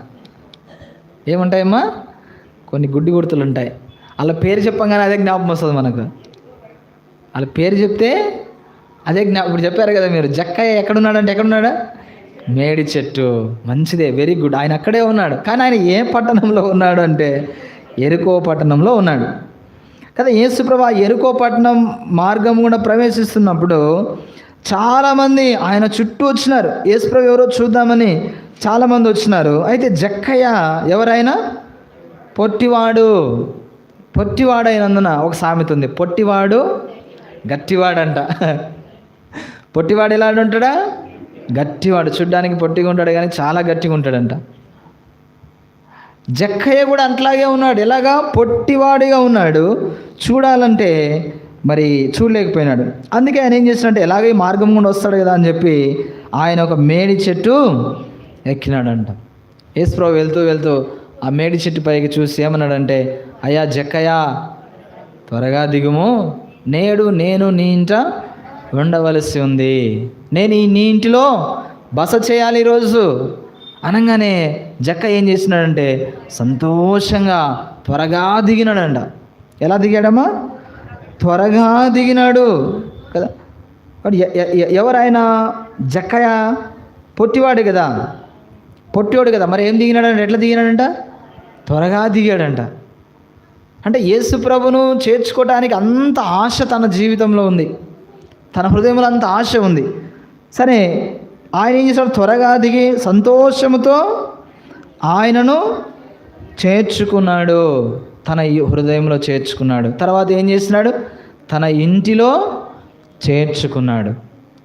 ఏముంటాయమ్మా? కొన్ని గుడ్డి గుర్తులు ఉంటాయి. వాళ్ళ పేరు చెప్పంగానే అదే జ్ఞాపకం వస్తుంది మనకు. వాళ్ళ పేరు చెప్తే అదే ఇప్పుడు చెప్పారు కదా మీరు, జక్కయ్య ఎక్కడున్నాడంటే ఎక్కడున్నాడా? మేడి చెట్టు. మంచిదే, వెరీ గుడ్. ఆయన అక్కడే ఉన్నాడు. కానీ ఆయన ఏ పట్టణంలో ఉన్నాడు అంటే ఎరుకో పట్టణంలో ఉన్నాడు కదా. యేసుప్రభు ఆ ఎరుకో పట్టణం మార్గం కూడా ప్రవేశిస్తున్నప్పుడు చాలామంది ఆయన చుట్టూ వచ్చినారు. యేసుప్రభు ఎవరో చూద్దామని చాలామంది వచ్చినారు. అయితే జక్కయ్య ఎవరైనా పొట్టివాడైనందున ఒక సామెత ఉంది, పొట్టివాడు గట్టివాడంట. పొట్టివాడు ఎలా ఉంటాడా? గట్టివాడు. చూడ్డానికి పొట్టిగా ఉంటాడు కానీ చాలా గట్టిగా ఉంటాడంట. జక్కయ్య కూడా అట్లాగే ఉన్నాడు. ఎలాగా? పొట్టివాడిగా ఉన్నాడు. చూడాలంటే మరి చూడలేకపోయినాడు. అందుకే ఆయన ఏం చేసినట్టే, ఎలాగ ఈ మార్గం కూడా వస్తాడు కదా అని చెప్పి ఆయన ఒక మేడి చెట్టు ఎక్కినాడంట. యేసుప్రభు వెళ్తూ ఆ మేడి చెట్టు పైకి చూసి ఏమన్నాడంటే, అయ్యా జక్కయ్య, త్వరగా దిగుము, నేడు నేను నీ ఇంట ఉండవలసి ఉంది, నేను నీ ఇంటిలో బస చేయాలి ఈరోజు అనగానే జక్క ఏం చేసినాడంటే సంతోషంగా త్వరగా దిగినాడంట. ఎలా దిగాడమ్మా? త్వరగా దిగినాడు కదా. ఎవరైనా జక్కయ్య పొట్టివాడు కదా, మరి ఏం దిగినాడంట? ఎట్లా దిగినాడంట? త్వరగా దిగాడంట. అంటే యేసు ప్రభును చేర్చుకోవడానికి అంత ఆశ తన జీవితంలో ఉంది, తన హృదయంలో అంత ఆశ ఉంది. సరే, ఆయన ఏం చేశాడు? త్వరగా దిగి సంతోషముతో ఆయనను చేర్చుకున్నాడు, తన హృదయంలో చేర్చుకున్నాడు. తర్వాత ఏం చేసినాడు? తన ఇంటిలో చేర్చుకున్నాడు.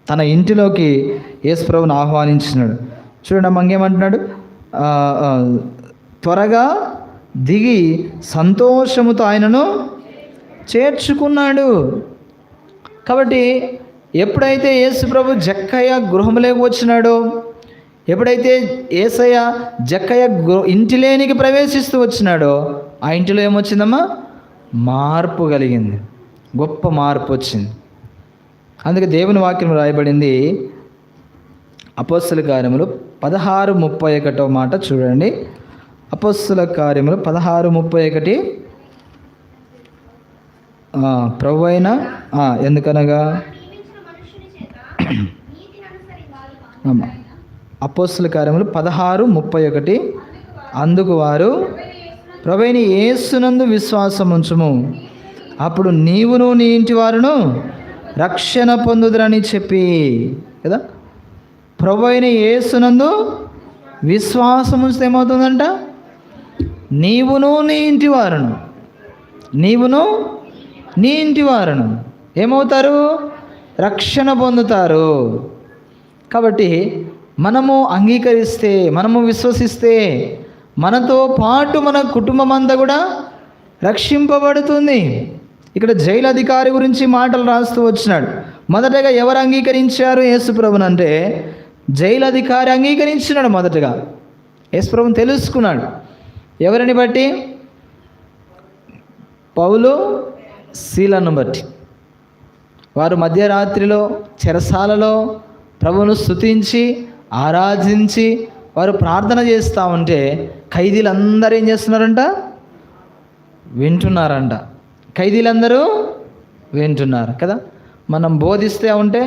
తన ఇంటిలోకి యేసుప్రభుని ఆహ్వానించినాడు. చూడండి మంగేమంటున్నాడు, త్వరగా దిగి సంతోషముతో ఆయనను చేర్చుకున్నాడు. కాబట్టి ఎప్పుడైతే యేసుప్రభు జక్కయ్య గృహంలోకి వచ్చినాడో, ఎప్పుడైతే యేసయ్య జక్కయ్య ఇంటిలోనికి ప్రవేశిస్తూ వచ్చినాడో, ఆ ఇంటిలో ఏమొచ్చిందమ్మా? మార్పు కలిగింది, గొప్ప మార్పు వచ్చింది. అందుకే దేవుని వాక్యం రాయబడింది అపోస్తల కార్యములు 16:31 మాట చూడండి. అపోస్తల కార్యములు 16:31. ప్రభువైన ఎందుకనగా అపోస్తల కార్యములు 16:31. అందుకు వారు, ప్రభువైన యేసునందు విశ్వాసం ఉంచుము, అప్పుడు నీవును నీ ఇంటి వారును రక్షణ పొందుదురని చెప్పి కదా. ప్రభువైన యేసునందు విశ్వాసం ఉంచితే ఏమవుతుందంట? నీవును నీ ఇంటి వారును ఏమవుతారు? రక్షణ పొందుతారు. కాబట్టి మనము అంగీకరిస్తే, మనము విశ్వసిస్తే, మనతో పాటు మన కుటుంబం అంతా కూడా రక్షింపబడుతుంది. ఇక్కడ జైలు అధికారి గురించి మాటలు రాస్తూ వచ్చినాడు. మొదటగా ఎవరు అంగీకరించారు యేసుప్రభుని అంటే జైలు అధికారి అంగీకరించినాడు. మొదటగా యేసుప్రభుని తెలుసుకున్నాడు. ఎవరిని బట్టి? పౌలు శీలను బట్టి. వారు మధ్యరాత్రిలో చెరసాలలో ప్రభువును స్తుతించి ఆరాధించి వారు ప్రార్థన చేస్తూ ఉంటే ఖైదీలందరూ ఏం చేస్తున్నారంట? వింటున్నారంట. ఖైదీలందరూ వింటున్నారు కదా. మనం బోధిస్తే ఉంటే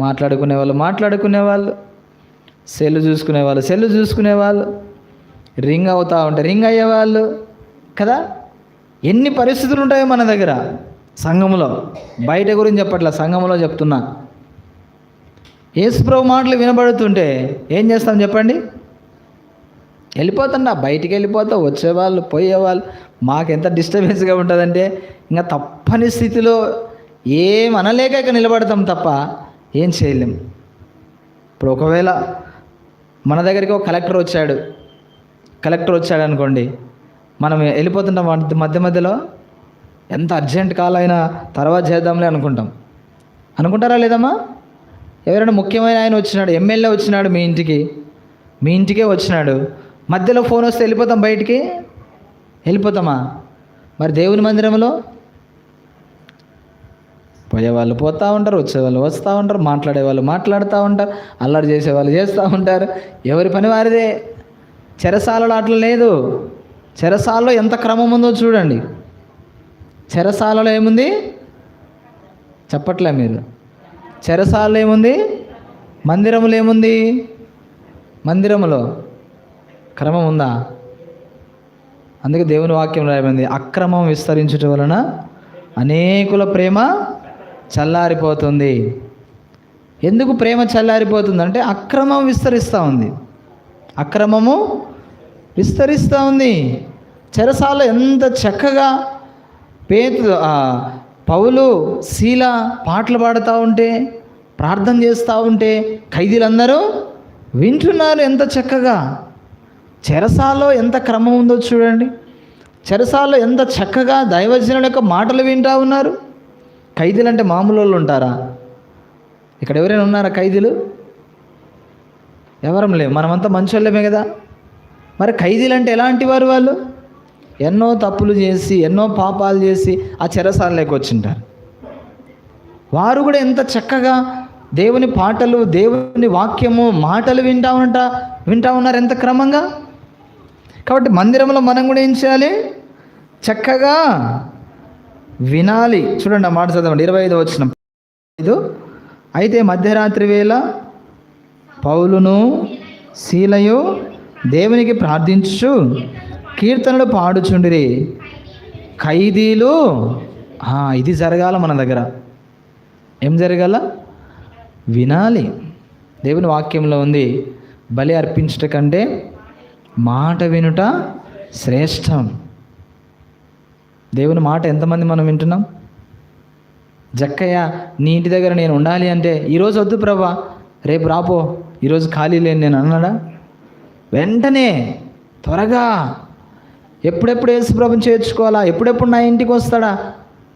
మాట్లాడుకునేవాళ్ళు, సెల్లు చూసుకునేవాళ్ళు, రింగ్ అవుతూ ఉంటే రింగ్ అయ్యేవాళ్ళు కదా. ఎన్ని పరిస్థితులు ఉంటాయో మన దగ్గర సంఘంలో. బయట గురించి చెప్పట్లా, సంఘంలో చెప్తున్నా. యేసుప్రభు మాటలు వినబడుతుంటే ఏం చేస్తాం చెప్పండి? వెళ్ళిపోతున్నా, బయటికి వెళ్ళిపోతా, వచ్చేవాళ్ళు పోయేవాళ్ళు. మాకెంత డిస్టర్బెన్స్గా ఉంటుందంటే ఇంకా తప్పని స్థితిలో ఏం అనలేక ఇక నిలబడతాం తప్ప ఏం చేయలేం. ఇప్పుడు ఒకవేళ మన దగ్గరికి ఒక కలెక్టర్ వచ్చాడు అనుకోండి, మనం వెళ్ళిపోతుంటాం మధ్యలో. ఎంత అర్జెంట్ కాల్ అయినా తర్వాత చేద్దాంలే అనుకుంటారా లేదమ్మా? ఎవరైనా ముఖ్యమైన ఆయన వచ్చినాడు, ఎమ్మెల్యే వచ్చినాడు మీ ఇంటికే వచ్చినాడు, మధ్యలో ఫోన్ వస్తే వెళ్ళిపోతాం, బయటికి వెళ్ళిపోతామా? మరి దేవుని మందిరంలో పోయేవాళ్ళు పోతూ ఉంటారు, వచ్చేవాళ్ళు వస్తూ ఉంటారు, మాట్లాడేవాళ్ళు మాట్లాడుతూ ఉంటారు, అల్లరి చేసేవాళ్ళు చేస్తూ ఉంటారు. ఎవరి పని వారిదే. చెరసాలలో అట్లా లేదు. చెరసాలలో ఎంత క్రమం ఉందో చూడండి. చెరసాలలో ఏముంది చెప్పట్లే మీరు? చెరసాలలో ఏముంది? మందిరములో ఏముంది? మందిరములో క్రమం ఉందా? అందుకే దేవుని వాక్యం రాయబడింది, అక్రమం విస్తరించడం వలన అనేకుల ప్రేమ చల్లారిపోతుంది. ఎందుకు ప్రేమ చల్లారిపోతుంది అంటే అక్రమం విస్తరిస్తూ ఉంది. అక్రమము విస్తరిస్తూ ఉంది. చెరసాల ఎంత చక్కగా పౌలు శీల పాటలు పాడుతూ ఉంటే, ప్రార్థన చేస్తూ ఉంటే ఖైదీలందరూ వింటున్నారు ఎంత చక్కగా. చెరసాలలో ఎంత క్రమం ఉందో చూడండి. చెరసాలలో ఎంత చక్కగా దైవజనుల యొక్క మాటలు వింటూ ఉన్నారు. ఖైదీలు అంటే మామూలు వాళ్ళు ఉంటారా? ఇక్కడ ఎవరైనా ఉన్నారా ఖైదీలు? ఎవరం లేవు, మనమంతా మంచోళ్ళమే కదా. మరి ఖైదీలు అంటే ఎలాంటి వారు? వాళ్ళు ఎన్నో తప్పులు చేసి, ఎన్నో పాపాలు చేసి ఆ చెరసాలలోకి వచ్చింటారు. వారు కూడా ఎంత చక్కగా దేవుని పాటలు, దేవుని వాక్యము, మాటలు వింటూ ఉన్నారు ఎంత క్రమంగా. కాబట్టి మందిరంలో మనం కూడా ఏం చేయాలి? చక్కగా వినాలి. చూడండి ఆ మాట చదవండి, 25వ వచనం. అయితే మధ్యరాత్రి వేళ పౌలును శీలయు దేవునికి ప్రార్థించు కీర్తనలు పాడుచుండిరి. ఖైదీలు ఇది జరగాల మన దగ్గర. ఏం జరగాల? వినాలి. దేవుని వాక్యంలో ఉంది, బలి అర్పించుట కంటే మాట వినుట శ్రేష్టం. దేవుని మాట ఎంతమంది మనం వింటున్నాం? జక్కయ్య నీ ఇంటి దగ్గర నేను ఉండాలి అంటే, ఈరోజు వద్దు ప్రభా, రేపు రాపో, ఈరోజు ఖాళీ లేని నేను అన్నాడా? వెంటనే త్వరగా ఎప్పుడెప్పుడు యేసుప్రభుని చేర్చుకోవాలా, ఎప్పుడెప్పుడు నా ఇంటికి వస్తాడా.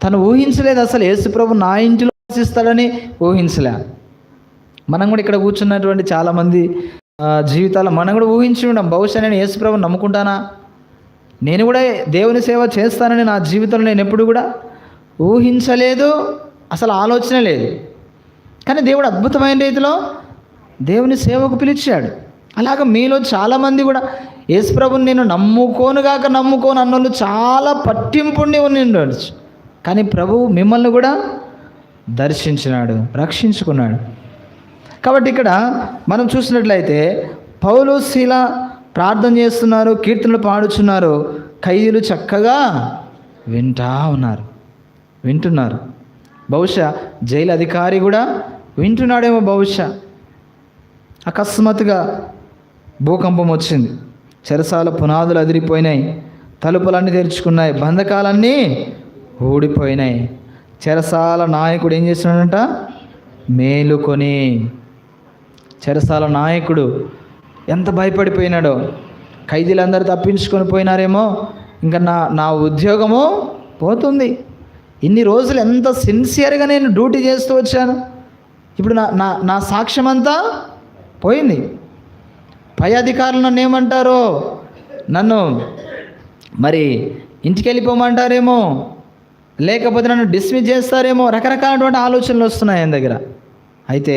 తను ఊహించలేదు అసలు యేసుప్రభు నా ఇంటిలో వసిస్తాడని ఊహించలే. మనం కూడా ఇక్కడ కూర్చున్నటువంటి చాలామంది జీవితాలు మనం కూడా ఊహించి ఉన్నాం, బహుశా నేను యేసుప్రభుని నమ్ముకుంటానా, నేను కూడా దేవుని సేవ చేస్తానని నా జీవితంలో నేను ఎప్పుడు కూడా ఊహించలేదు, అసలు ఆలోచన లేదు. కానీ దేవుడు అద్భుతమైన రీతిలో దేవుని సేవకు పిలిచాడు. అలాగ మీలో చాలామంది కూడా యేసుప్రభుని నేను నమ్ముకోను అన్నోళ్ళు చాలా పట్టింపుండి ఉండొచ్చు. కానీ ప్రభువు మిమ్మల్ని కూడా దర్శించినాడు, రక్షించుకున్నాడు. కాబట్టి ఇక్కడ మనం చూసినట్లయితే పౌలు శీల ప్రార్థన చేస్తున్నారు, కీర్తనలు పాడుచున్నారు, ఖైదీలు చక్కగా వింటున్నారు. బహుశా జైలు అధికారి కూడా వింటున్నాడేమో. బహుశా అకస్మాత్తుగా భూకంపం వచ్చింది, చెరసాల పునాదులు అదిరిపోయినాయి, తలుపులన్నీ తెరుచుకున్నాయి, బంధకాలన్నీ ఊడిపోయినాయి. చెరసాల నాయకుడు ఏం చేస్తున్నాడంట? మేలుకొని. చెరసాల నాయకుడు ఎంత భయపడిపోయినాడో. ఖైదీలందరూ తప్పించుకొని పోయినారేమో, ఇంకా నా ఉద్యోగము పోతుంది. ఇన్ని రోజులు ఎంత సిన్సియర్గా నేను డ్యూటీ చేస్తూ వచ్చాను, ఇప్పుడు నా సాక్ష్యం అంతా పోయింది. పై అధికారులు నన్ను ఏమంటారో, నన్ను మరి ఇంటికి వెళ్ళిపోమంటారేమో, లేకపోతే నన్ను డిస్మిస్ చేస్తారేమో, రకరకాలటువంటి ఆలోచనలు వస్తున్నాయి ఆయన దగ్గర. అయితే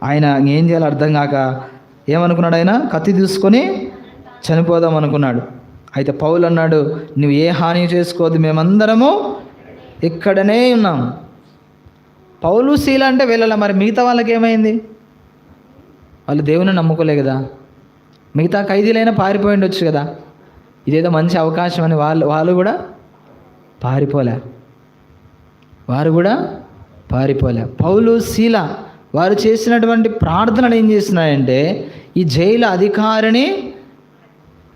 ఆయన ఏం చేయాలో అర్థం కాక ఏమనుకున్నాడు? ఆయన కత్తి తీసుకొని చనిపోదాం అనుకున్నాడు. అయితే పౌలు అన్నాడు, నువ్వు ఏ హాని చేసుకోవద్దు, మేమందరము ఇక్కడనే ఉన్నాం. పౌలు శీల అంటే వెళ్ళాల. మరి మిగతా వాళ్ళకి ఏమైంది? వాళ్ళు దేవుని నమ్ముకోలే కదా. మిగతా ఖైదీలైనా పారిపోయి ఉండొచ్చు కదా, ఇదేదో మంచి అవకాశం అని వాళ్ళు కూడా పారిపోలే. పౌలు శీల వారు చేసినటువంటి ప్రార్థనలు ఏం చేస్తున్నాయంటే, ఈ జైలు అధికారిని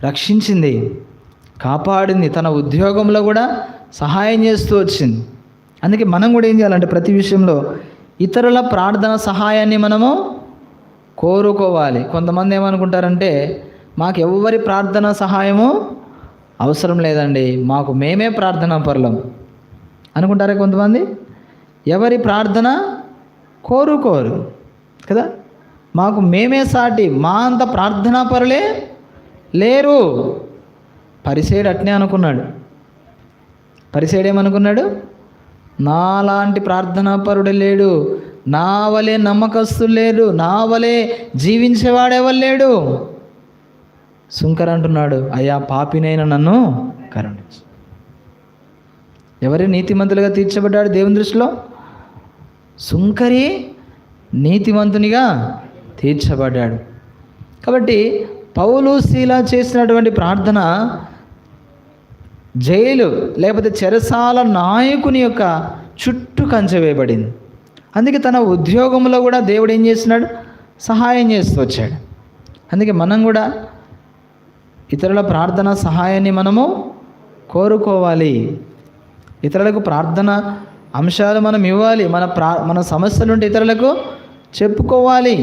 రక్షించింది, కాపాడింది, తన ఉద్యోగంలో కూడా సహాయం చేస్తూ వచ్చింది. అందుకే మనం కూడా ఏం చేయాలంటే, ప్రతి విషయంలో ఇతరుల ప్రార్థన సహాయాన్ని మనము కోరుకోవాలి. కొంతమంది ఏమనుకుంటారంటే, మాకు ఎవరి ప్రార్థన సహాయము అవసరం లేదండి, మాకు మేమే ప్రార్థనా పరులం అనుకుంటారే కొంతమంది. ఎవరి ప్రార్థన కోరుకోరు కదా. మాకు మేమే సాటి, మా అంత ప్రార్థనా పరులే లేరు. పరిసేయుడు అట్నే అనుకున్నాడు. పరిసేయుడు ఏమనుకున్నాడు? నాలాంటి ప్రార్థనా పరుడు లేడు, నా వలే నమ్మకస్తులు లేడు, నా వలే జీవించేవాడెవరు లేడు. సుంకర్ అంటున్నాడు, అయ్యా పాపినైన నన్ను కరుణించు. ఎవరి నీతిమంతులుగా తీర్చబడ్డాడు దేవుని దృష్టిలో? సుంకరి నీతిమంతునిగా తీర్చబడ్డాడు. కాబట్టి పౌలు శీల చేసినటువంటి ప్రార్థన జైలు లేకపోతే చెరసాల నాయకుని యొక్క చుట్టూ కంచె వేయబడింది. అందుకే తన ఉద్యోగంలో కూడా దేవుడు ఏం చేస్తున్నాడు? సహాయం చేస్తూ వచ్చాడు. అందుకే మనం కూడా ఇతరుల ప్రార్థన సహాయాన్ని మనము కోరుకోవాలి. ఇతరులకు ప్రార్థన అంశాలు మనం ఇవ్వాలి. మన సమస్యలుంటే ఇతరులకు చెప్పుకోవాలి.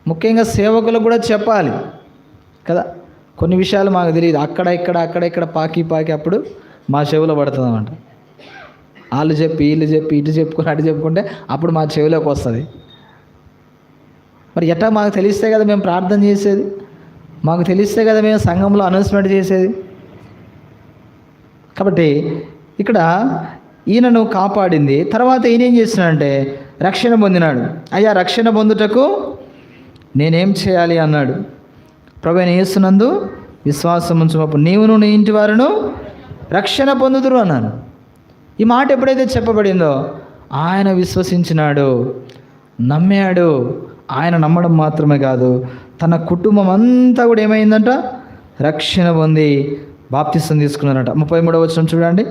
ముఖ్యంగా సేవకులకు కూడా చెప్పాలి కదా. కొన్ని విషయాలు మాకు తెలియదు, అక్కడ పాకి అప్పుడు మా చెవిలో పడుతుంది అన్నమాట. వాళ్ళు చెప్పి వీళ్ళు చెప్పి ఇటు చెప్పుకొని అటు చెప్పుకుంటే అప్పుడు మా చెవిలోకి వస్తుంది. మరి ఎట్లా మాకు తెలిస్తే కదా మేము ప్రార్థన చేసేది, మాకు తెలిస్తే కదా మేము సంఘంలో అనౌన్స్మెంట్ చేసేది. కాబట్టి ఇక్కడ ఈయనను కాపాడింది. తర్వాత ఈయన ఏం చేస్తున్నాడంటే రక్షణ పొందినాడు. అయ్యా, రక్షణ పొందుటకు నేనేం చేయాలి అన్నాడు. ప్రభువైన యేసునందు విశ్వాసం ఉంచుమప్పుడు నీవును నీ ఇంటి వారును రక్షణ పొందుదురు అన్నాను. ఈ మాట ఎప్పుడైతే చెప్పబడిందో ఆయన విశ్వసించినాడు, నమ్మాడు. ఆయన నమ్మడం మాత్రమే కాదు, తన కుటుంబం అంతా కూడా ఏమైందంట, రక్షణ పొంది బాప్తిసం తీసుకున్నారట. 33వ వచనం చూడండి.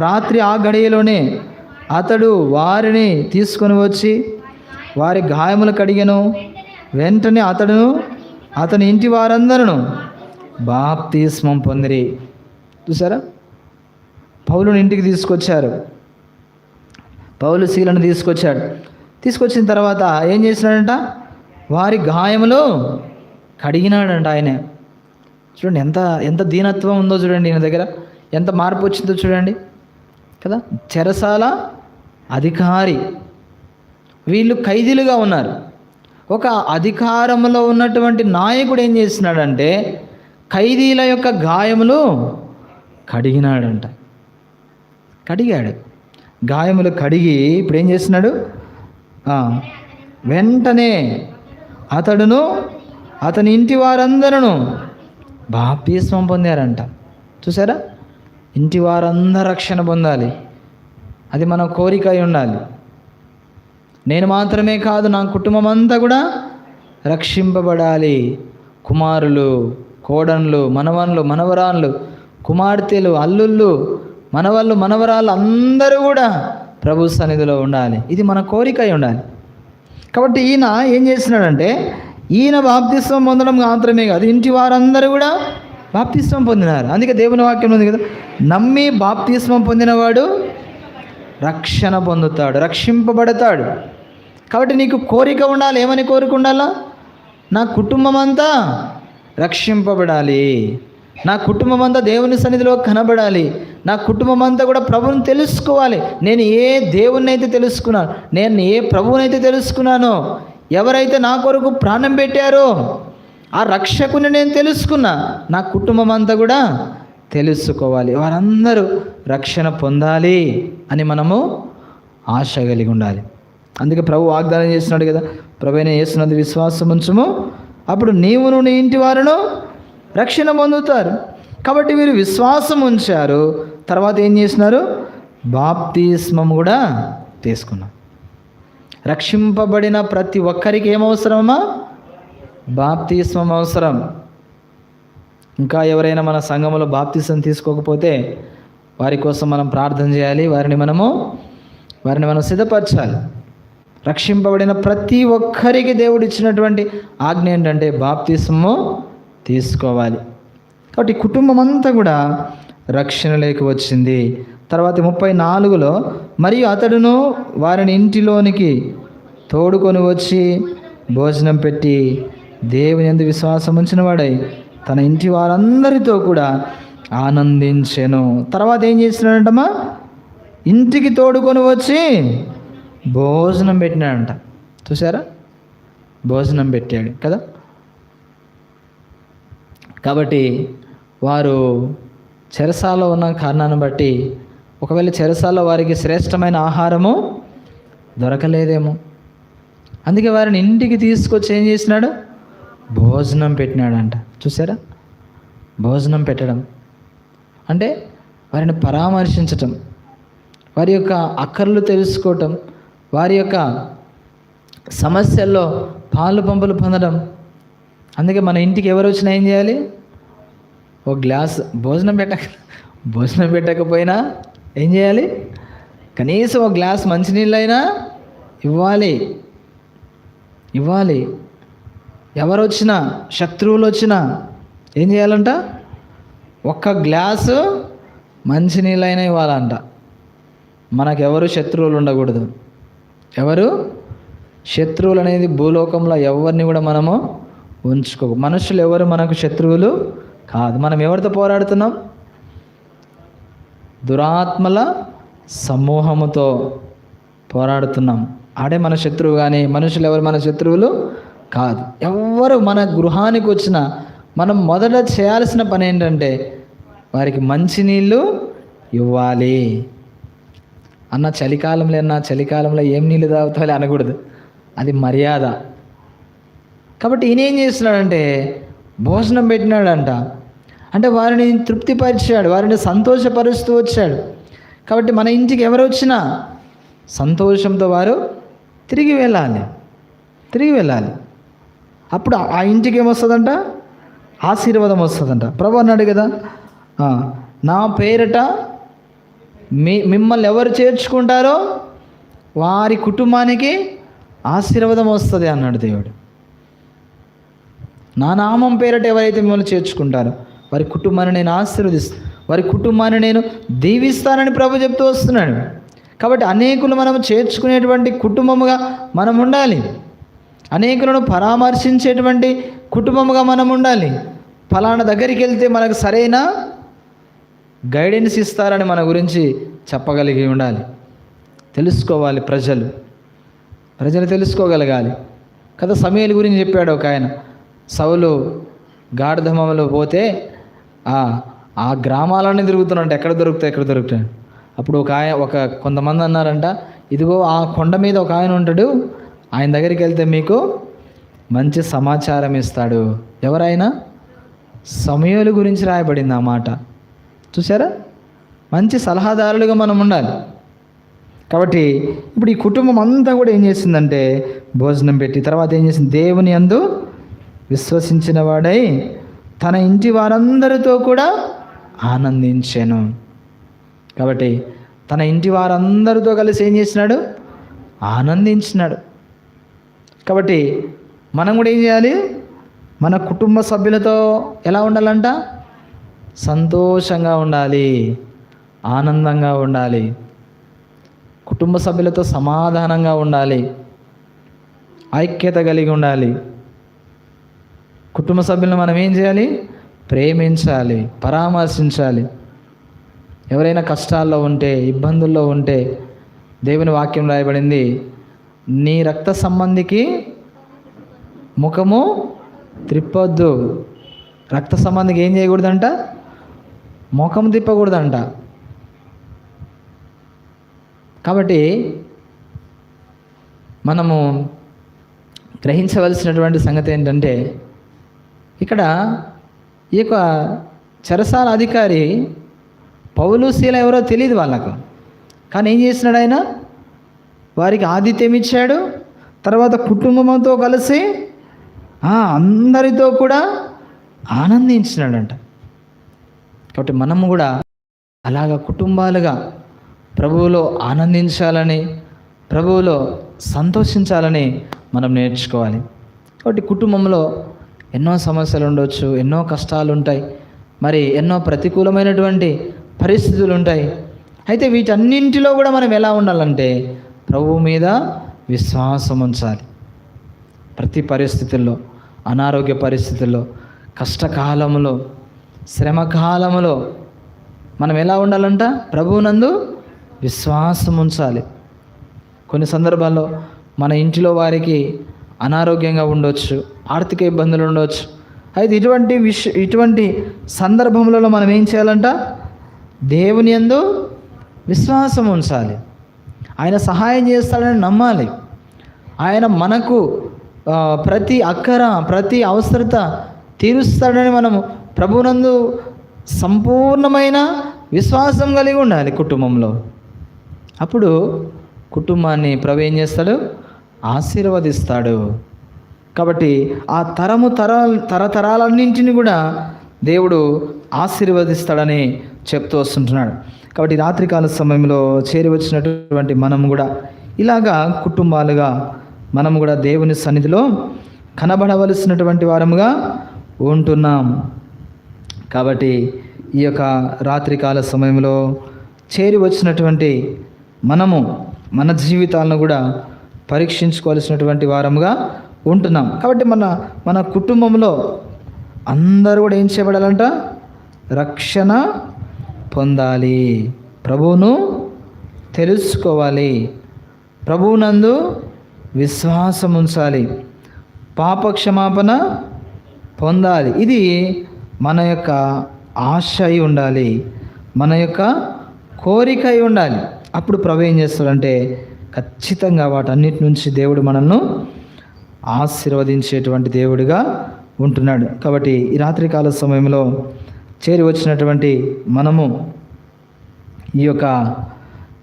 రాత్రి ఆ గడియలోనే అతడు వారిని తీసుకొని వచ్చి వారి గాయములు కడిగెను. వెంటనే అతడును అతని ఇంటి వారందరూ బాప్తిస్మం పొందిరి. చూసారా, పౌలుని ఇంటికి తీసుకొచ్చారు. పౌలు శీలను తీసుకొచ్చిన తర్వాత ఏం చేసినాడంట, వారి గాయములు కడిగినాడంట ఆయన. చూడండి ఎంత దీనత్వం ఉందో చూడండి ఈయన దగ్గర, ఎంత మార్పు వచ్చిందో చూడండి కదా. చెరసాల అధికారి, వీళ్ళు ఖైదీలుగా ఉన్నారు. ఒక అధికారంలో ఉన్నటువంటి నాయకుడు ఏం చేస్తున్నాడంటే ఖైదీల యొక్క గాయములు కడిగినాడంట. కడిగాడు, గాయములు కడిగి ఇప్పుడు ఏం చేస్తున్నాడు, వెంటనే అతడును అతని ఇంటి వారందరూ బాప్తిస్మం పొందారంట. చూసారా, ఇంటి వారందరూ రక్షణ పొందాలి. అది మన కోరిక అయి ఉండాలి. నేను మాత్రమే కాదు, నా కుటుంబం అంతా కూడా రక్షింపబడాలి. కుమారులు, కోడన్లు, మనవన్లు, మనవరాళ్ళు, కుమార్తెలు, అల్లుళ్ళు, మనవళ్ళు, మనవరాళ్ళు అందరూ కూడా ప్రభు సన్నిధిలో ఉండాలి. ఇది మన కోరిక అయి ఉండాలి. కాబట్టి ఈయన ఏం చేస్తున్నాడంటే ఈయన బాప్తిస్మం పొందడం మాత్రమే కాదు, ఇంటి వారందరూ కూడా బాప్తిస్మం పొందినారు. అందుకే దేవుని వాక్యం ఉంది కదా, నమ్మి బాప్తిస్మం పొందినవాడు రక్షణ పొందుతాడు, రక్షింపబడతాడు. కాబట్టి నీకు కోరిక ఉండాలి. ఏమని కోరిక ఉండాలా, నా కుటుంబం అంతా రక్షింపబడాలి, నా కుటుంబం అంతా దేవుని సన్నిధిలో కనబడాలి, నా కుటుంబం అంతా కూడా ప్రభువుని తెలుసుకోవాలి. నేను ఏ దేవుణ్ణి అయితే తెలుసుకున్నాను, నేను ఏ ప్రభువునైతే తెలుసుకున్నానో, ఎవరైతే నా కొరకు ప్రాణం పెట్టారో ఆ రక్షకుని నేను తెలుసుకున్నా, నా కుటుంబం అంతా కూడా తెలుసుకోవాలి. వారందరూ రక్షణ పొందాలి అని మనము ఆశ కలిగి ఉండాలి. అందుకే ప్రభు వాగ్దానం చేస్తున్నాడు కదా, ప్రభువైన యేసునందు విశ్వాసం ఉంచుము, అప్పుడు నీవును నీ ఇంటి వారును రక్షణ పొందుతారు. కాబట్టి వీరు విశ్వాసం ఉంచారు, తర్వాత ఏం చేసినారు, బాప్తిస్మం కూడా తీసుకున్నారు. రక్షింపబడిన ప్రతి ఒక్కరికి ఏమవసరమా, బాప్తిస్మం అవసరం. ఇంకా ఎవరైనా మన సంఘంలో బాప్తిస్మం తీసుకోకపోతే వారి కోసం మనం ప్రార్థన చేయాలి, వారిని మనం సిద్ధపరచాలి. రక్షింపబడిన ప్రతి ఒక్కరికి దేవుడు ఇచ్చినటువంటి ఆజ్ఞ ఏంటంటే బాప్తిస్మము తీసుకోవాలి. కాబట్టి కుటుంబం అంతా కూడా రక్షణలోకి వచ్చింది. తర్వాత 34లో మరియు అతడును వారిని ఇంటిలోనికి తోడుకొని వచ్చి భోజనం పెట్టి దేవుని యందు విశ్వాసం ఉంచిన వాడై తన ఇంటి వారందరితో కూడా ఆనందించెను. తర్వాత ఏం చేస్తున్నాడంటమ్మా, ఇంటికి తోడుకొని వచ్చి భోజనం పెట్టినాడంట. చూసారా, భోజనం పెట్టాడు కదా. కాబట్టి వారు చెరసాలలో ఉన్న కారణాన్ని బట్టి ఒకవేళ చెరసాలలో వారికి శ్రేష్టమైన ఆహారము దొరకలేదేమో, అందుకే వారిని ఇంటికి తీసుకొచ్చి ఏం చేసినాడు, భోజనం పెట్టినాడంట. చూసారా, భోజనం పెట్టడం అంటే వారిని పరామర్శించటం, వారి యొక్క అక్కర్లు తెలుసుకోవటం, వారి యొక్క సమస్యల్లో పాలు పంపులు పొందడం. అందుకే మన ఇంటికి ఎవరు వచ్చినా ఏం చేయాలి, ఒక గ్లాస్ భోజనం పెట్టకపోయినా ఏం చేయాలి, కనీసం ఒక గ్లాస్ మంచినీళ్ళైనా ఇవ్వాలి. ఎవరు వచ్చినా, శత్రువులు వచ్చినా, ఏం చేయాలంట? ఒక్క గ్లాసు మంచినీళ్ళైనా ఇవ్వాలంట. మనకెవరు శత్రువులు ఉండకూడదు. ఎవరు శత్రువులు అనేది భూలోకంలో ఎవరిని కూడా మనము ఉంచుకో. మనుషులు ఎవరు మనకు శత్రువులు కాదు. మనం ఎవరితో పోరాడుతున్నాం? దురాత్మల సమూహముతో పోరాడుతున్నాం. ఆడే మన శత్రువు, కానీ మనుషులు ఎవరు మన శత్రువులు కాదు. ఎవరు మన గృహానికి వచ్చినా మనం మొదట చేయాల్సిన పని ఏంటంటే వారికి మంచినీళ్ళు ఇవ్వాలి. అన్న చలికాలంలో ఏం నీళ్ళు తాగుతాలి అనకూడదు, అది మర్యాద. కాబట్టి ఈయన ఏం చేస్తున్నాడంటే భోజనం పెట్టినాడంట. అంటే వారిని తృప్తిపరిచాడు, వారిని సంతోషపరుస్తూ వచ్చాడు. కాబట్టి మన ఇంటికి ఎవరు వచ్చినా సంతోషంతో వారు తిరిగి వెళ్ళాలి. అప్పుడు ఆ ఇంటికి ఏమొస్తుందంట? ఆశీర్వాదం వస్తుందంట. ప్రభు అన్నాడు కదా, నా పేరట మిమ్మల్ని ఎవరు చేర్చుకుంటారో వారి కుటుంబానికి ఆశీర్వాదం వస్తుంది అన్నాడు దేవుడు. నా నామం పేరట ఎవరైతే మిమ్మల్ని చేర్చుకుంటారో వారి కుటుంబాన్ని నేను ఆశీర్వదిస్తాను, వారి కుటుంబాన్ని నేను దీవిస్తానని ప్రభు చెప్తూ వస్తున్నాడు. కాబట్టి అనేకులు మనం చేర్చుకునేటువంటి కుటుంబముగా మనం ఉండాలి. అనేకులను పరామర్శించేటువంటి కుటుంబముగా మనం ఉండాలి. ఫలానా దగ్గరికి వెళ్తే మనకు సరైన గైడెన్స్ ఇస్తారని మన గురించి చెప్పగలిగి ఉండాలి. తెలుసుకోవాలి, ప్రజలు తెలుసుకోగలగాలి కదా. సమూయేలు గురించి చెప్పాడు ఒక ఆయన. సౌలు గాఢధమములో పోతే ఆ గ్రామాలన్నీ తిరుగుతున్నట్టు ఎక్కడ దొరుకుతాయి. అప్పుడు కొంతమంది అన్నారంట, ఇదిగో ఆ కొండ మీద ఒక ఆయన ఉంటాడు, ఆయన దగ్గరికి వెళ్తే మీకు మంచి సమాచారం ఇస్తాడు. ఎవరైనా? సమూయేలు గురించి రాయబడింది ఆ మాట. చూసారా? మంచి సలహాదారులుగా మనం ఉండాలి. కాబట్టి ఇప్పుడు ఈ కుటుంబం అంతా కూడా ఏం చేసిందంటే భోజనం పెట్టి తర్వాత ఏం చేసింది? దేవుని యందు విశ్వసించిన వాడై తన ఇంటి వారందరితో కూడా ఆనందించాను. కాబట్టి తన ఇంటి వారందరితో కలిసి ఏం చేసినాడు? ఆనందించినాడు. కాబట్టి మనం కూడా ఏం చేయాలి? మన కుటుంబ సభ్యులతో ఎలా ఉండాలంట? సంతోషంగా ఉండాలి, ఆనందంగా ఉండాలి, కుటుంబ సభ్యులతో సమాధానంగా ఉండాలి, ఐక్యత కలిగి ఉండాలి. కుటుంబ సభ్యులను మనం ఏం చేయాలి? ప్రేమించాలి, పరామర్శించాలి. ఎవరైనా కష్టాల్లో ఉంటే, ఇబ్బందుల్లో ఉంటే దేవుని వాక్యం రాయబడింది, నీ రక్త సంబంధికి ముఖము త్రిప్పొద్దు. రక్త సంబంధికి ఏం చేయకూడదంట? ముఖం తిప్పకూడదంట. కాబట్టి మనము గ్రహించవలసినటువంటి సంగతి ఏంటంటే, ఇక్కడ ఈ యొక్క చెరసాల అధికారి పౌలు శీల ఎవరో తెలియదు వాళ్ళకు. కానీ ఏం చేసినాడు? ఆయన వారికి ఆతిథ్యం ఇచ్చాడు. తర్వాత కుటుంబంతో కలిసి అందరితో కూడా ఆనందించినాడంట. కాబట్టి మనము కూడా అలాగా కుటుంబాలుగా ప్రభువులో ఆనందించాలని, ప్రభువులో సంతోషించాలని మనం నేర్చుకోవాలి. కాబట్టి కుటుంబంలో ఎన్నో సమస్యలు ఉండవచ్చు, ఎన్నో కష్టాలు ఉంటాయి, మరి ఎన్నో ప్రతికూలమైనటువంటి పరిస్థితులు ఉంటాయి. అయితే వీటన్నింటిలో కూడా మనం ఎలా ఉండాలంటే ప్రభువు మీద విశ్వాసం ఉంచాలి. ప్రతి పరిస్థితుల్లో, అనారోగ్య పరిస్థితుల్లో, కష్టకాలంలో, శ్రమకాలంలో మనం ఎలా ఉండాలంట? ప్రభువునందు విశ్వాసం ఉంచాలి. కొన్ని సందర్భాల్లో మన ఇంటిలో వారికి అనారోగ్యంగా ఉండవచ్చు, ఆర్థిక ఇబ్బందులు ఉండవచ్చు. అయితే ఇటువంటి సందర్భంలో మనం ఏం చేయాలంట? దేవుని యందు విశ్వాసం ఉంచాలి. ఆయన సహాయం చేస్తాడని నమ్మాలి. ఆయన మనకు ప్రతి అక్కర, ప్రతి అవసరత తీరుస్తాడని మనము ప్రభువునందు సంపూర్ణమైన విశ్వాసం కలిగి ఉండాలి కుటుంబంలో. అప్పుడు కుటుంబాన్ని ప్రభు ఏం చేస్తాడు? ఆశీర్వదిస్తాడు. కాబట్టి ఆ తరతరాలన్నింటినీ కూడా దేవుడు ఆశీర్వదిస్తాడని చెప్తూ వస్తుంటున్నాడు. కాబట్టి రాత్రికాల సమయంలో చేరి వచ్చినటువంటి మనం కూడా ఇలాగా కుటుంబాలుగా మనం కూడా దేవుని సన్నిధిలో కనబడవలసినటువంటి వారముగా ఉంటున్నాం. కాబట్టి ఈ యొక్క రాత్రికాల సమయంలో చేరి వచ్చినటువంటి మనము మన జీవితాలను కూడా పరీక్షించుకోవాల్సినటువంటి వారముగా ఉంటున్నాం. కాబట్టి మన కుటుంబంలో అందరూ కూడా ఏం చేయబడాలంట? రక్షణ పొందాలి, ప్రభువును తెలుసుకోవాలి, ప్రభువునందు విశ్వాసం ఉంచాలి, పాపక్షమాపణ పొందాలి. ఇది మన యొక్క ఆశ అయి ఉండాలి, మన యొక్క కోరిక అయి ఉండాలి. అప్పుడు ప్రభు ఏం చేస్తాడంటే ఖచ్చితంగా వాటన్నిటి నుంచి దేవుడు మనల్ని ఆశీర్వదించేటువంటి దేవుడిగా ఉంటున్నాడు. కాబట్టి ఈ రాత్రికాల సమయంలో చేరి వచ్చినటువంటి మనము ఈ యొక్క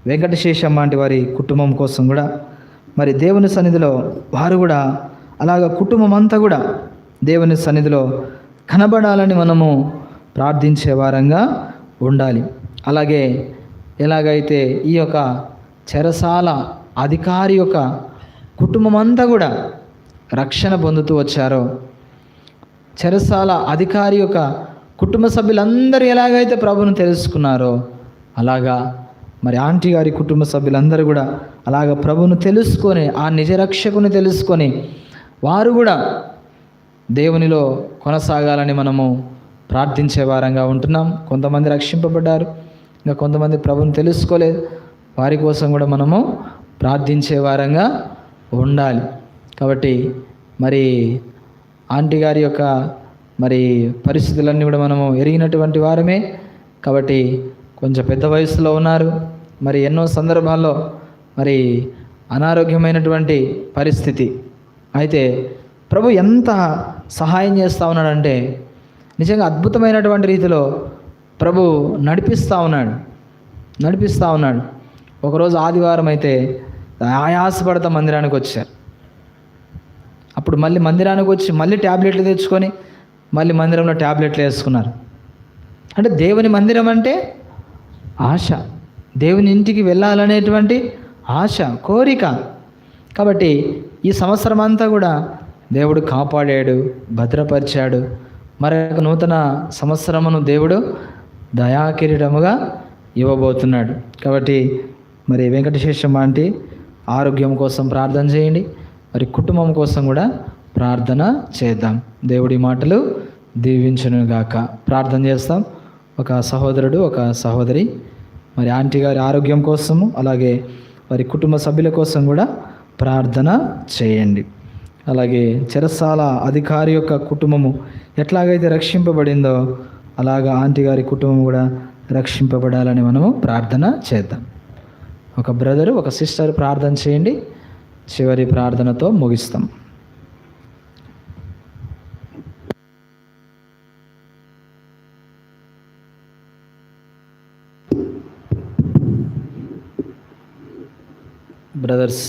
వెంకటశేషం లాంటి వారి కుటుంబం కోసం కూడా మరి దేవుని సన్నిధిలో వారు కూడా అలాగ కుటుంబం అంతా కూడా దేవుని సన్నిధిలో కనబడాలని మనము ప్రార్థించే వారంగా ఉండాలి. అలాగే ఎలాగైతే ఈ యొక్క చెరసాల అధికారి యొక్క కుటుంబం అంతా కూడా రక్షణ పొందుతూ వచ్చారో, చెరసాల అధికారి యొక్క కుటుంబ సభ్యులందరూ ఎలాగైతే ప్రభువును తెలుసుకున్నారో, అలాగా మరి ఆంటీ గారి కుటుంబ సభ్యులందరూ కూడా అలాగ ప్రభువును తెలుసుకొని, ఆ నిజ రక్షకుని తెలుసుకొని వారు కూడా దేవునిలో కొనసాగాలని మనము ప్రార్థించే వారంగా ఉంటున్నాం. కొంతమంది రక్షింపబడ్డారు, ఇంకా కొంతమంది ప్రభువును తెలుసుకోలేదు. వారి కోసం కూడా మనము ప్రార్థించే వారంగా ఉండాలి. కాబట్టి మరి ఆంటీ గారి యొక్క మరి పరిస్థితులన్నీ కూడా మనము ఎరిగినటువంటి వారమే. కాబట్టి కొంచెం పెద్ద వయసులో ఉన్నారు, మరి ఎన్నో సందర్భాల్లో మరి అనారోగ్యమైనటువంటి పరిస్థితి. అయితే ప్రభు ఎంత సహాయం చేస్తూ ఉన్నాడంటే నిజంగా అద్భుతమైనటువంటి రీతిలో ప్రభు నడిపిస్తూ ఉన్నాడు. ఒకరోజు ఆదివారం అయితే ఆయాసపడతా మందిరానికి వచ్చారు. అప్పుడు మళ్ళీ మందిరానికి వచ్చి మళ్ళీ ట్యాబ్లెట్లు తెచ్చుకొని మళ్ళీ మందిరంలో ట్యాబ్లెట్లు వేసుకున్నారు. అంటే దేవుని మందిరం అంటే ఆశ, దేవుని ఇంటికి వెళ్ళాలనేటువంటి ఆశ, కోరిక. కాబట్టి ఈ సంవత్సరం అంతా కూడా దేవుడు కాపాడాడు, భద్రపరిచాడు. మరొక నూతన సంవత్సరమును దేవుడు దయాకిరీటముగా ఇవ్వబోతున్నాడు. కాబట్టి మరి వెంకటశేషం ఆంటీ ఆరోగ్యం కోసం ప్రార్థన చేయండి, మరి కుటుంబం కోసం కూడా ప్రార్థన చేద్దాం. దేవుడి మాటలు దీవించునుగాక. ప్రార్థన చేస్తాం. ఒక సహోదరుడు, ఒక సహోదరి మరి ఆంటీ గారి ఆరోగ్యం కోసము, అలాగే వారి కుటుంబ సభ్యుల కోసం కూడా ప్రార్థన చేయండి. అలాగే చెరసాల అధికారి యొక్క కుటుంబము ఎట్లాగైతే రక్షింపబడిందో అలాగా ఆంటీ గారి కుటుంబం కూడా రక్షింపబడాలని మనము ప్రార్థన చేద్దాం. ఒక బ్రదరు, ఒక సిస్టర్ ప్రార్థన చేయండి. చివరి ప్రార్థనతో ముగిస్తాం. బ్రదర్స్,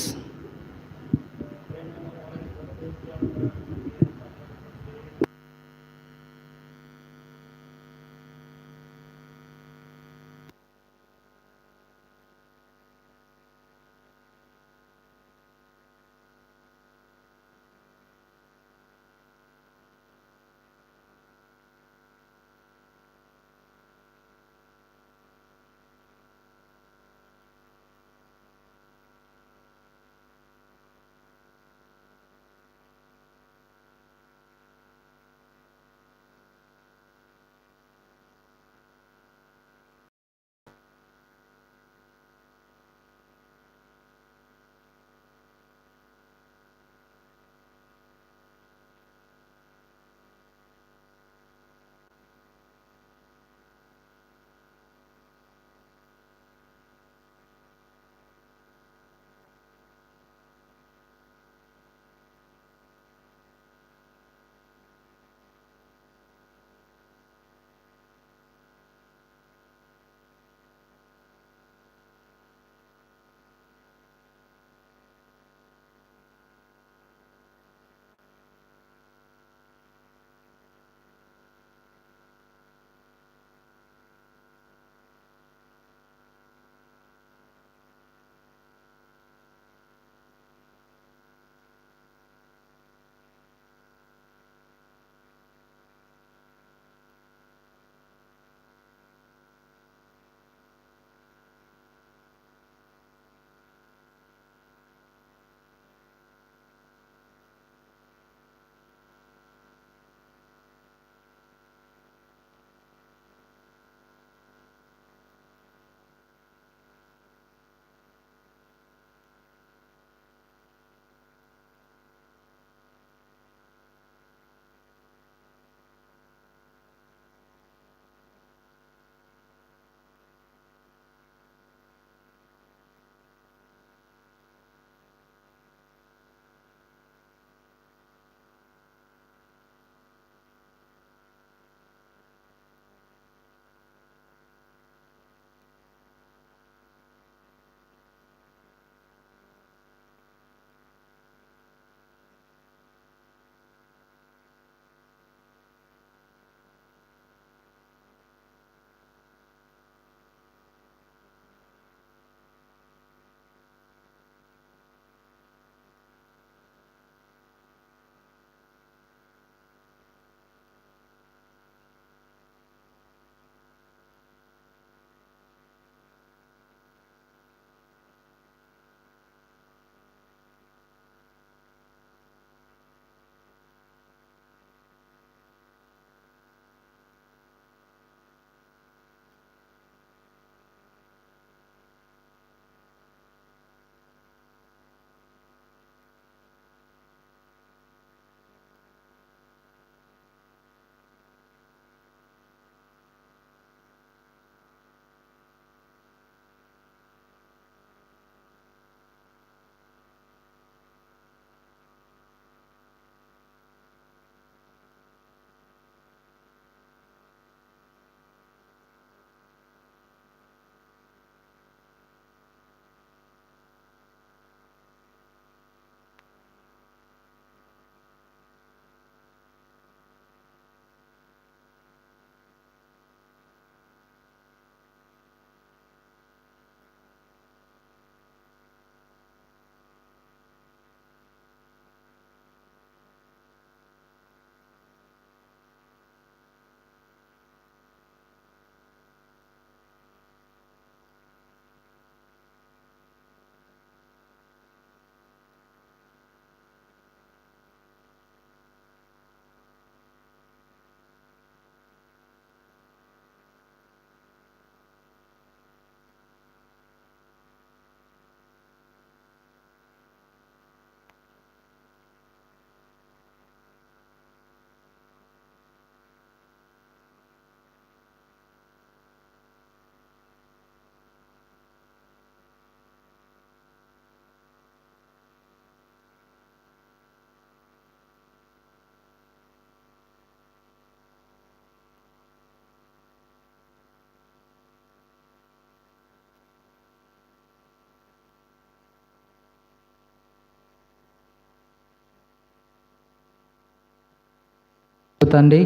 తండ్రి,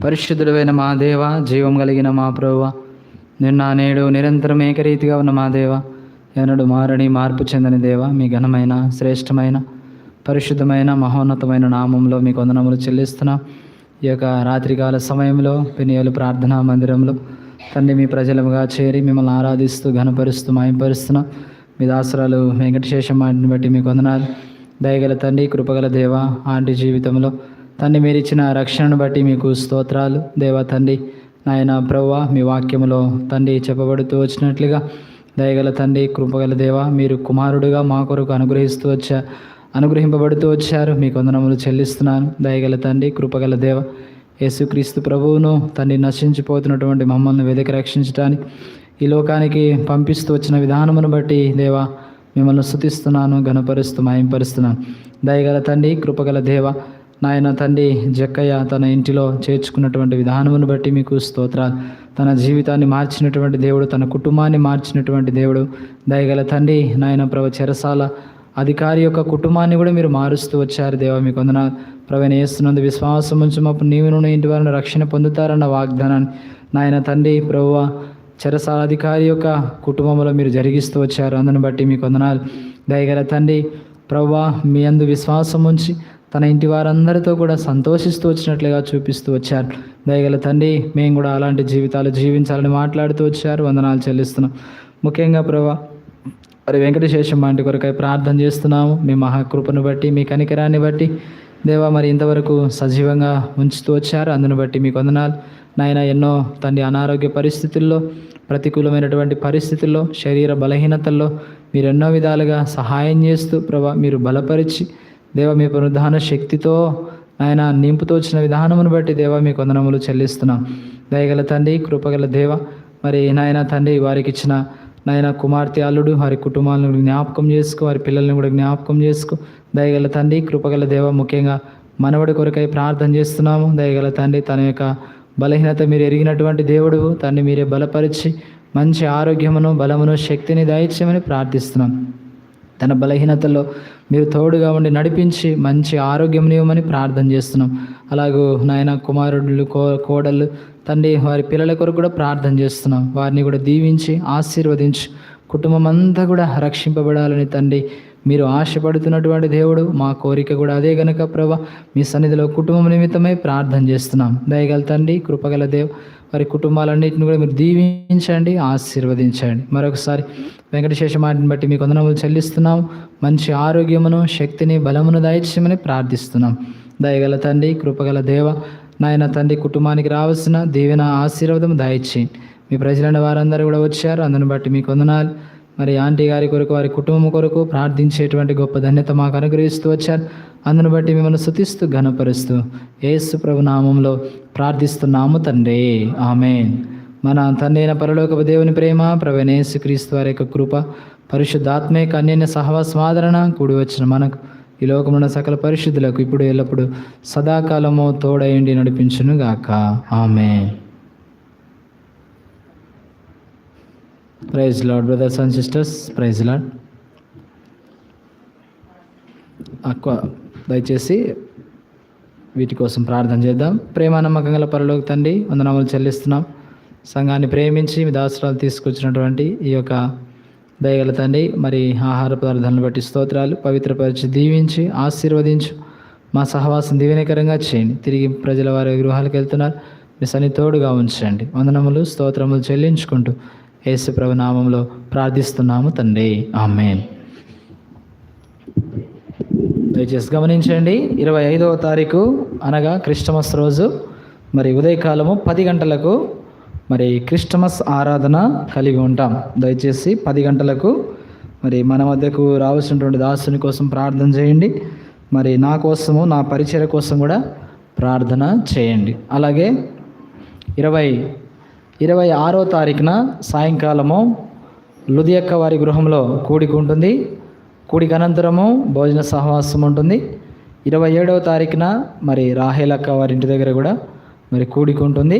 పరిశుద్ధుడైన మా దేవ, జీవం కలిగిన మా ప్రభువా, నిన్న నేడు నిరంతరం ఏకరీతిగా ఉన్న మా దేవ, ఎన్నడు మారని మార్పు చెందని దేవ, మీ ఘనమైన శ్రేష్టమైన పరిశుద్ధమైన మహోన్నతమైన నామంలో మీకు వందనములు చెల్లిస్తున్నాం. ఈ యొక్క రాత్రికాల సమయంలో పెనియలు ప్రార్థనా మందిరంలో తండ్రి మీ ప్రజలుగా చేరి మిమ్మల్ని ఆరాధిస్తూ ఘనపరుస్తూ మాయంపరుస్తున్నాం. మీ దాసరాలు వెంకటశేషమ్మాటిని బట్టి మీకు వందనాలు. దయగల తండ్రి, కృపగల దేవ, ఆంటీ జీవితంలో తండ్రి మీరు ఇచ్చిన రక్షణను బట్టి మీకు స్తోత్రాలు దేవా. తండ్రి నాయన ప్రభువా, మీ వాక్యములో తండ్రి చెప్పబడుతూ వచ్చినట్లుగా దయగల తండ్రి, కృపగల దేవ, మీరు కుమారుడుగా మా కొరకు అనుగ్రహింపబడుతూ వచ్చారు. మీకు వందనములు చెల్లిస్తున్నాను. దయగల తండ్రి, కృపగల దేవ, యేసుక్రీస్తు ప్రభువును తండ్రి నశించిపోతున్నటువంటి మమ్మల్ని వెదకి రక్షించడానికి ఈ లోకానికి పంపిస్తూ వచ్చిన విధానమును బట్టి దేవా మిమ్మల్ని స్తుతిస్తున్నాను, ఘనపరుస్తూ మాయంపరుస్తున్నాను. దయగల తండ్రి, కృపగల దేవ, నాయన తండ్రి జక్కయ్య తన ఇంటిలో చేర్చుకున్నటువంటి విధానమును బట్టి మీకు స్తోత్రాలు. తన జీవితాన్ని మార్చినటువంటి దేవుడు, తన కుటుంబాన్ని మార్చినటువంటి దేవుడు. దయగల తండ్రి నాయన ప్రభు, చెరసాల అధికారి యొక్క కుటుంబాన్ని కూడా మీరు మారుస్తూ వచ్చారు దేవా. మీకు వందనాలు. ప్రభువైన యేసునందు విశ్వాసం ఉంచినప్పుడు నీవును ఇంటి వారిని రక్షణ పొందుతారన్న వాగ్దానాన్ని నాయన తండ్రి ప్రభువా, చెరసాల అధికారి యొక్క కుటుంబంలో మీరు జరిగిస్తూ వచ్చారు. అందుని బట్టి మీకు వందనాలు. దయగల తండ్రి ప్రభువా, మీ అందు విశ్వాసం ఉంచి తన ఇంటి వారందరితో కూడా సంతోషిస్తూ వచ్చినట్లుగా చూపిస్తూ వచ్చారు. దయగల తండ్రి, మేము కూడా అలాంటి జీవితాలు జీవించాలని మాట్లాడుతూ వచ్చారు. వందనాలు చెల్లిస్తున్నాం. ముఖ్యంగా ప్రభువా, మరి వెంకటశేషమ్మ ఇంటి కొరకై ప్రార్థన చేస్తున్నాము. మీ మహాకృపను బట్టి, మీ కనికరాన్ని బట్టి దేవా మరి ఇంతవరకు సజీవంగా ఉంచుతూ వచ్చారు. అందును బట్టి మీకు వందనాలు నాయన. ఎన్నో తండ్రి అనారోగ్య పరిస్థితుల్లో, ప్రతికూలమైనటువంటి పరిస్థితుల్లో, శరీర బలహీనతల్లో మీరు ఎన్నో విధాలుగా సహాయం చేస్తూ ప్రభా మీరు బలపరిచి దేవ మీ పునరుద్ధాన శక్తితో ఆయన నింపుతూ వచ్చిన విధానమును బట్టి దేవ మీకు వందనములు చెల్లిస్తున్నాం. దయగల తండ్రి, కృపగల దేవ, మరి నాయన తండ్రి వారికి ఇచ్చిన నాయన కుమార్తె అల్లుడు వారి కుటుంబాలను జ్ఞాపకం చేసుకో, వారి పిల్లల్ని కూడా జ్ఞాపకం చేసుకో. దయగల తండ్రి, కృపగల దేవ, ముఖ్యంగా మనవడి కొరకై ప్రార్థన చేస్తున్నాము. దయగల తండ్రి, తన యొక్క బలహీనత మీరు ఎరిగినటువంటి దేవుడు తండ్రి, మీరే బలపరిచి మంచి ఆరోగ్యమును, బలమును, శక్తిని దయచేయమని ప్రార్థిస్తున్నాం. తన బలహీనతలో మీరు తోడుగా ఉండి నడిపించి మంచి ఆరోగ్యం ఇవ్వమని ప్రార్థన చేస్తున్నాం. అలాగూ నాయన కుమారుడు, కోడళ్ళు తండ్రి వారి పిల్లల కొరకు కూడా ప్రార్థన చేస్తున్నాం. వారిని కూడా దీవించి ఆశీర్వదించి కుటుంబం అంతా కూడా రక్షింపబడాలని తండ్రి మీరు ఆశపడుతున్నటువంటి దేవుడు. మా కోరిక కూడా అదే గనుక ప్రభా మీ సన్నిధిలో కుటుంబం నిమిత్తమై ప్రార్థన చేస్తున్నాం. దయగల తండ్రి, కృపగల దేవ్, వారి కుటుంబాలన్నింటిని కూడా మీరు దీవించండి, ఆశీర్వదించండి. మరొకసారి వెంకటశేషమాటిని బట్టి మీకు వందనములు చెల్లిస్తున్నాం. మంచి ఆరోగ్యమును, శక్తిని, బలమును దయచేయమని ప్రార్థిస్తున్నాం. దయగల తండ్రి, కృపగల దేవ, నాయన తండ్రి కుటుంబానికి రావాల్సిన దీవెన, ఆశీర్వాదం దయచేయండి. మీ ప్రజలైన వారందరూ కూడా వచ్చారు. అందుని బట్టి మీకు వందనాలు. మరి ఆంటీ గారి కొరకు, వారి కుటుంబం కొరకు ప్రార్థించేటువంటి గొప్ప ధన్యత మాకు అనుగ్రహిస్తూ వచ్చారు. అందును బట్టి మిమ్మల్ని స్తుతిస్తూ ఘనపరుస్తూ యేసు ప్రభు నామంలో ప్రార్థిస్తున్నాము తండ్రి, ఆమేన్. మన తండ్రి అయిన పరలోకపు దేవుని ప్రేమ, ప్రభువైన యేసుక్రీస్తు వారి యొక్క కృప, పరిశుద్ధాత్మేక అన్యోన్య సహవాసం, ఆదరణ కూడి వచ్చిన మనకు ఈ లోకమున్న సకల పరిశుద్ధులకు ఇప్పుడు ఎల్లప్పుడు సదాకాలము తోడైండి నడిపించును గాక, ఆమేన్. Praise Lord brothers and sisters, praise Lord. దయచేసి వీటి కోసం ప్రార్థన చేద్దాం. ప్రేమ నమ్మకం గల పరలోక తండ్రి, వందనములు చెల్లిస్తున్నాం. సంఘాన్ని ప్రేమించి మీ దాసరాలు తీసుకొచ్చినటువంటి ఈ యొక్క దయగల తండ్రి, మరి ఆహార పదార్థాలను బట్టి స్తోత్రాలు. పవిత్రపరిచి దీవించి ఆశీర్వదించు. మా సహవాసం దీవెనకరంగా చేయండి. తిరిగి ప్రజల వారి గృహాలకు వెళ్తున్నారు, మీ సన్ని తోడుగా ఉంచండి. వందనములు, స్తోత్రములు చెల్లించుకుంటూ యేసు ప్రభు నామంలో ప్రార్థిస్తున్నాము తండ్రి, ఆమేన్. దయచేసి గమనించండి, 25వ తారీఖు అనగా క్రిస్టమస్ రోజు మరి ఉదయకాలము 10 గంటలకు మరి క్రిస్టమస్ ఆరాధన కలిగి ఉంటాం. దయచేసి 10 గంటలకు మరి మన మధ్యకు రావాల్సినటువంటి దాసుని కోసం ప్రార్థన చేయండి. మరి నా కోసము, నా పరిచర్య కోసం కూడా ప్రార్థన చేయండి. అలాగే 26వ తారీఖున సాయంకాలము లుదియక్క వారి గృహంలో కూడిక ఉంటుంది. కూడిక అనంతరము భోజన సహవాసం ఉంటుంది. 27వ తారీఖున మరి రాహేలక్క వారి ఇంటి దగ్గర కూడా మరి కూడిక ఉంటుంది.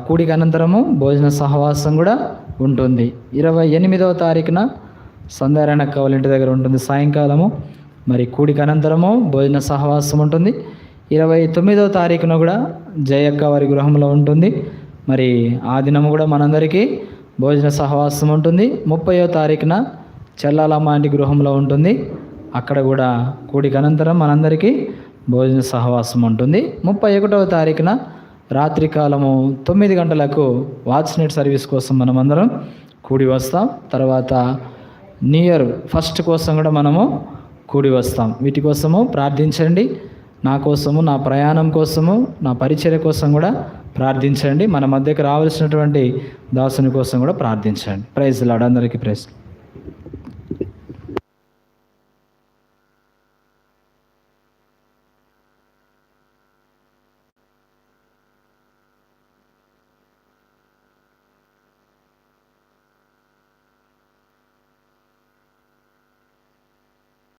కూడిక అనంతరము భోజన సహవాసం కూడా ఉంటుంది. 28వ తారీఖున సంధ్యారాయణక్క వాళ్ళ ఇంటి దగ్గర ఉంటుంది సాయంకాలము. మరి కూడిక అనంతరము భోజన సహవాసం ఉంటుంది. 29వ తారీఖున కూడా జయక్క వారి గృహంలో ఉంటుంది. మరి ఆ దినము కూడా మనందరికీ భోజన సహవాసం ఉంటుంది. 30వ తారీఖున చెల్లాలమ్మ ఇంటి గృహంలో ఉంటుంది. అక్కడ కూడా కూడిక అనంతరం మనందరికీ భోజన సహవాసం ఉంటుంది. 31వ తారీఖున రాత్రి కాలము 9 గంటలకు వాచ్నెట్ సర్వీస్ కోసం మనమందరం కూడి వస్తాం. తర్వాత న్యూ ఇయర్ ఫస్ట్ కోసం కూడా మనము కూడి వస్తాం. వీటి కోసము ప్రార్థించండి. నా కోసము, నా ప్రయాణం కోసము, నా పరిచర్య కోసం కూడా ప్రార్థించండి. మన మధ్యకు రావాల్సినటువంటి దాసుని కోసం కూడా ప్రార్థించండి. Praise lord. అందరికీ ప్రైజ్.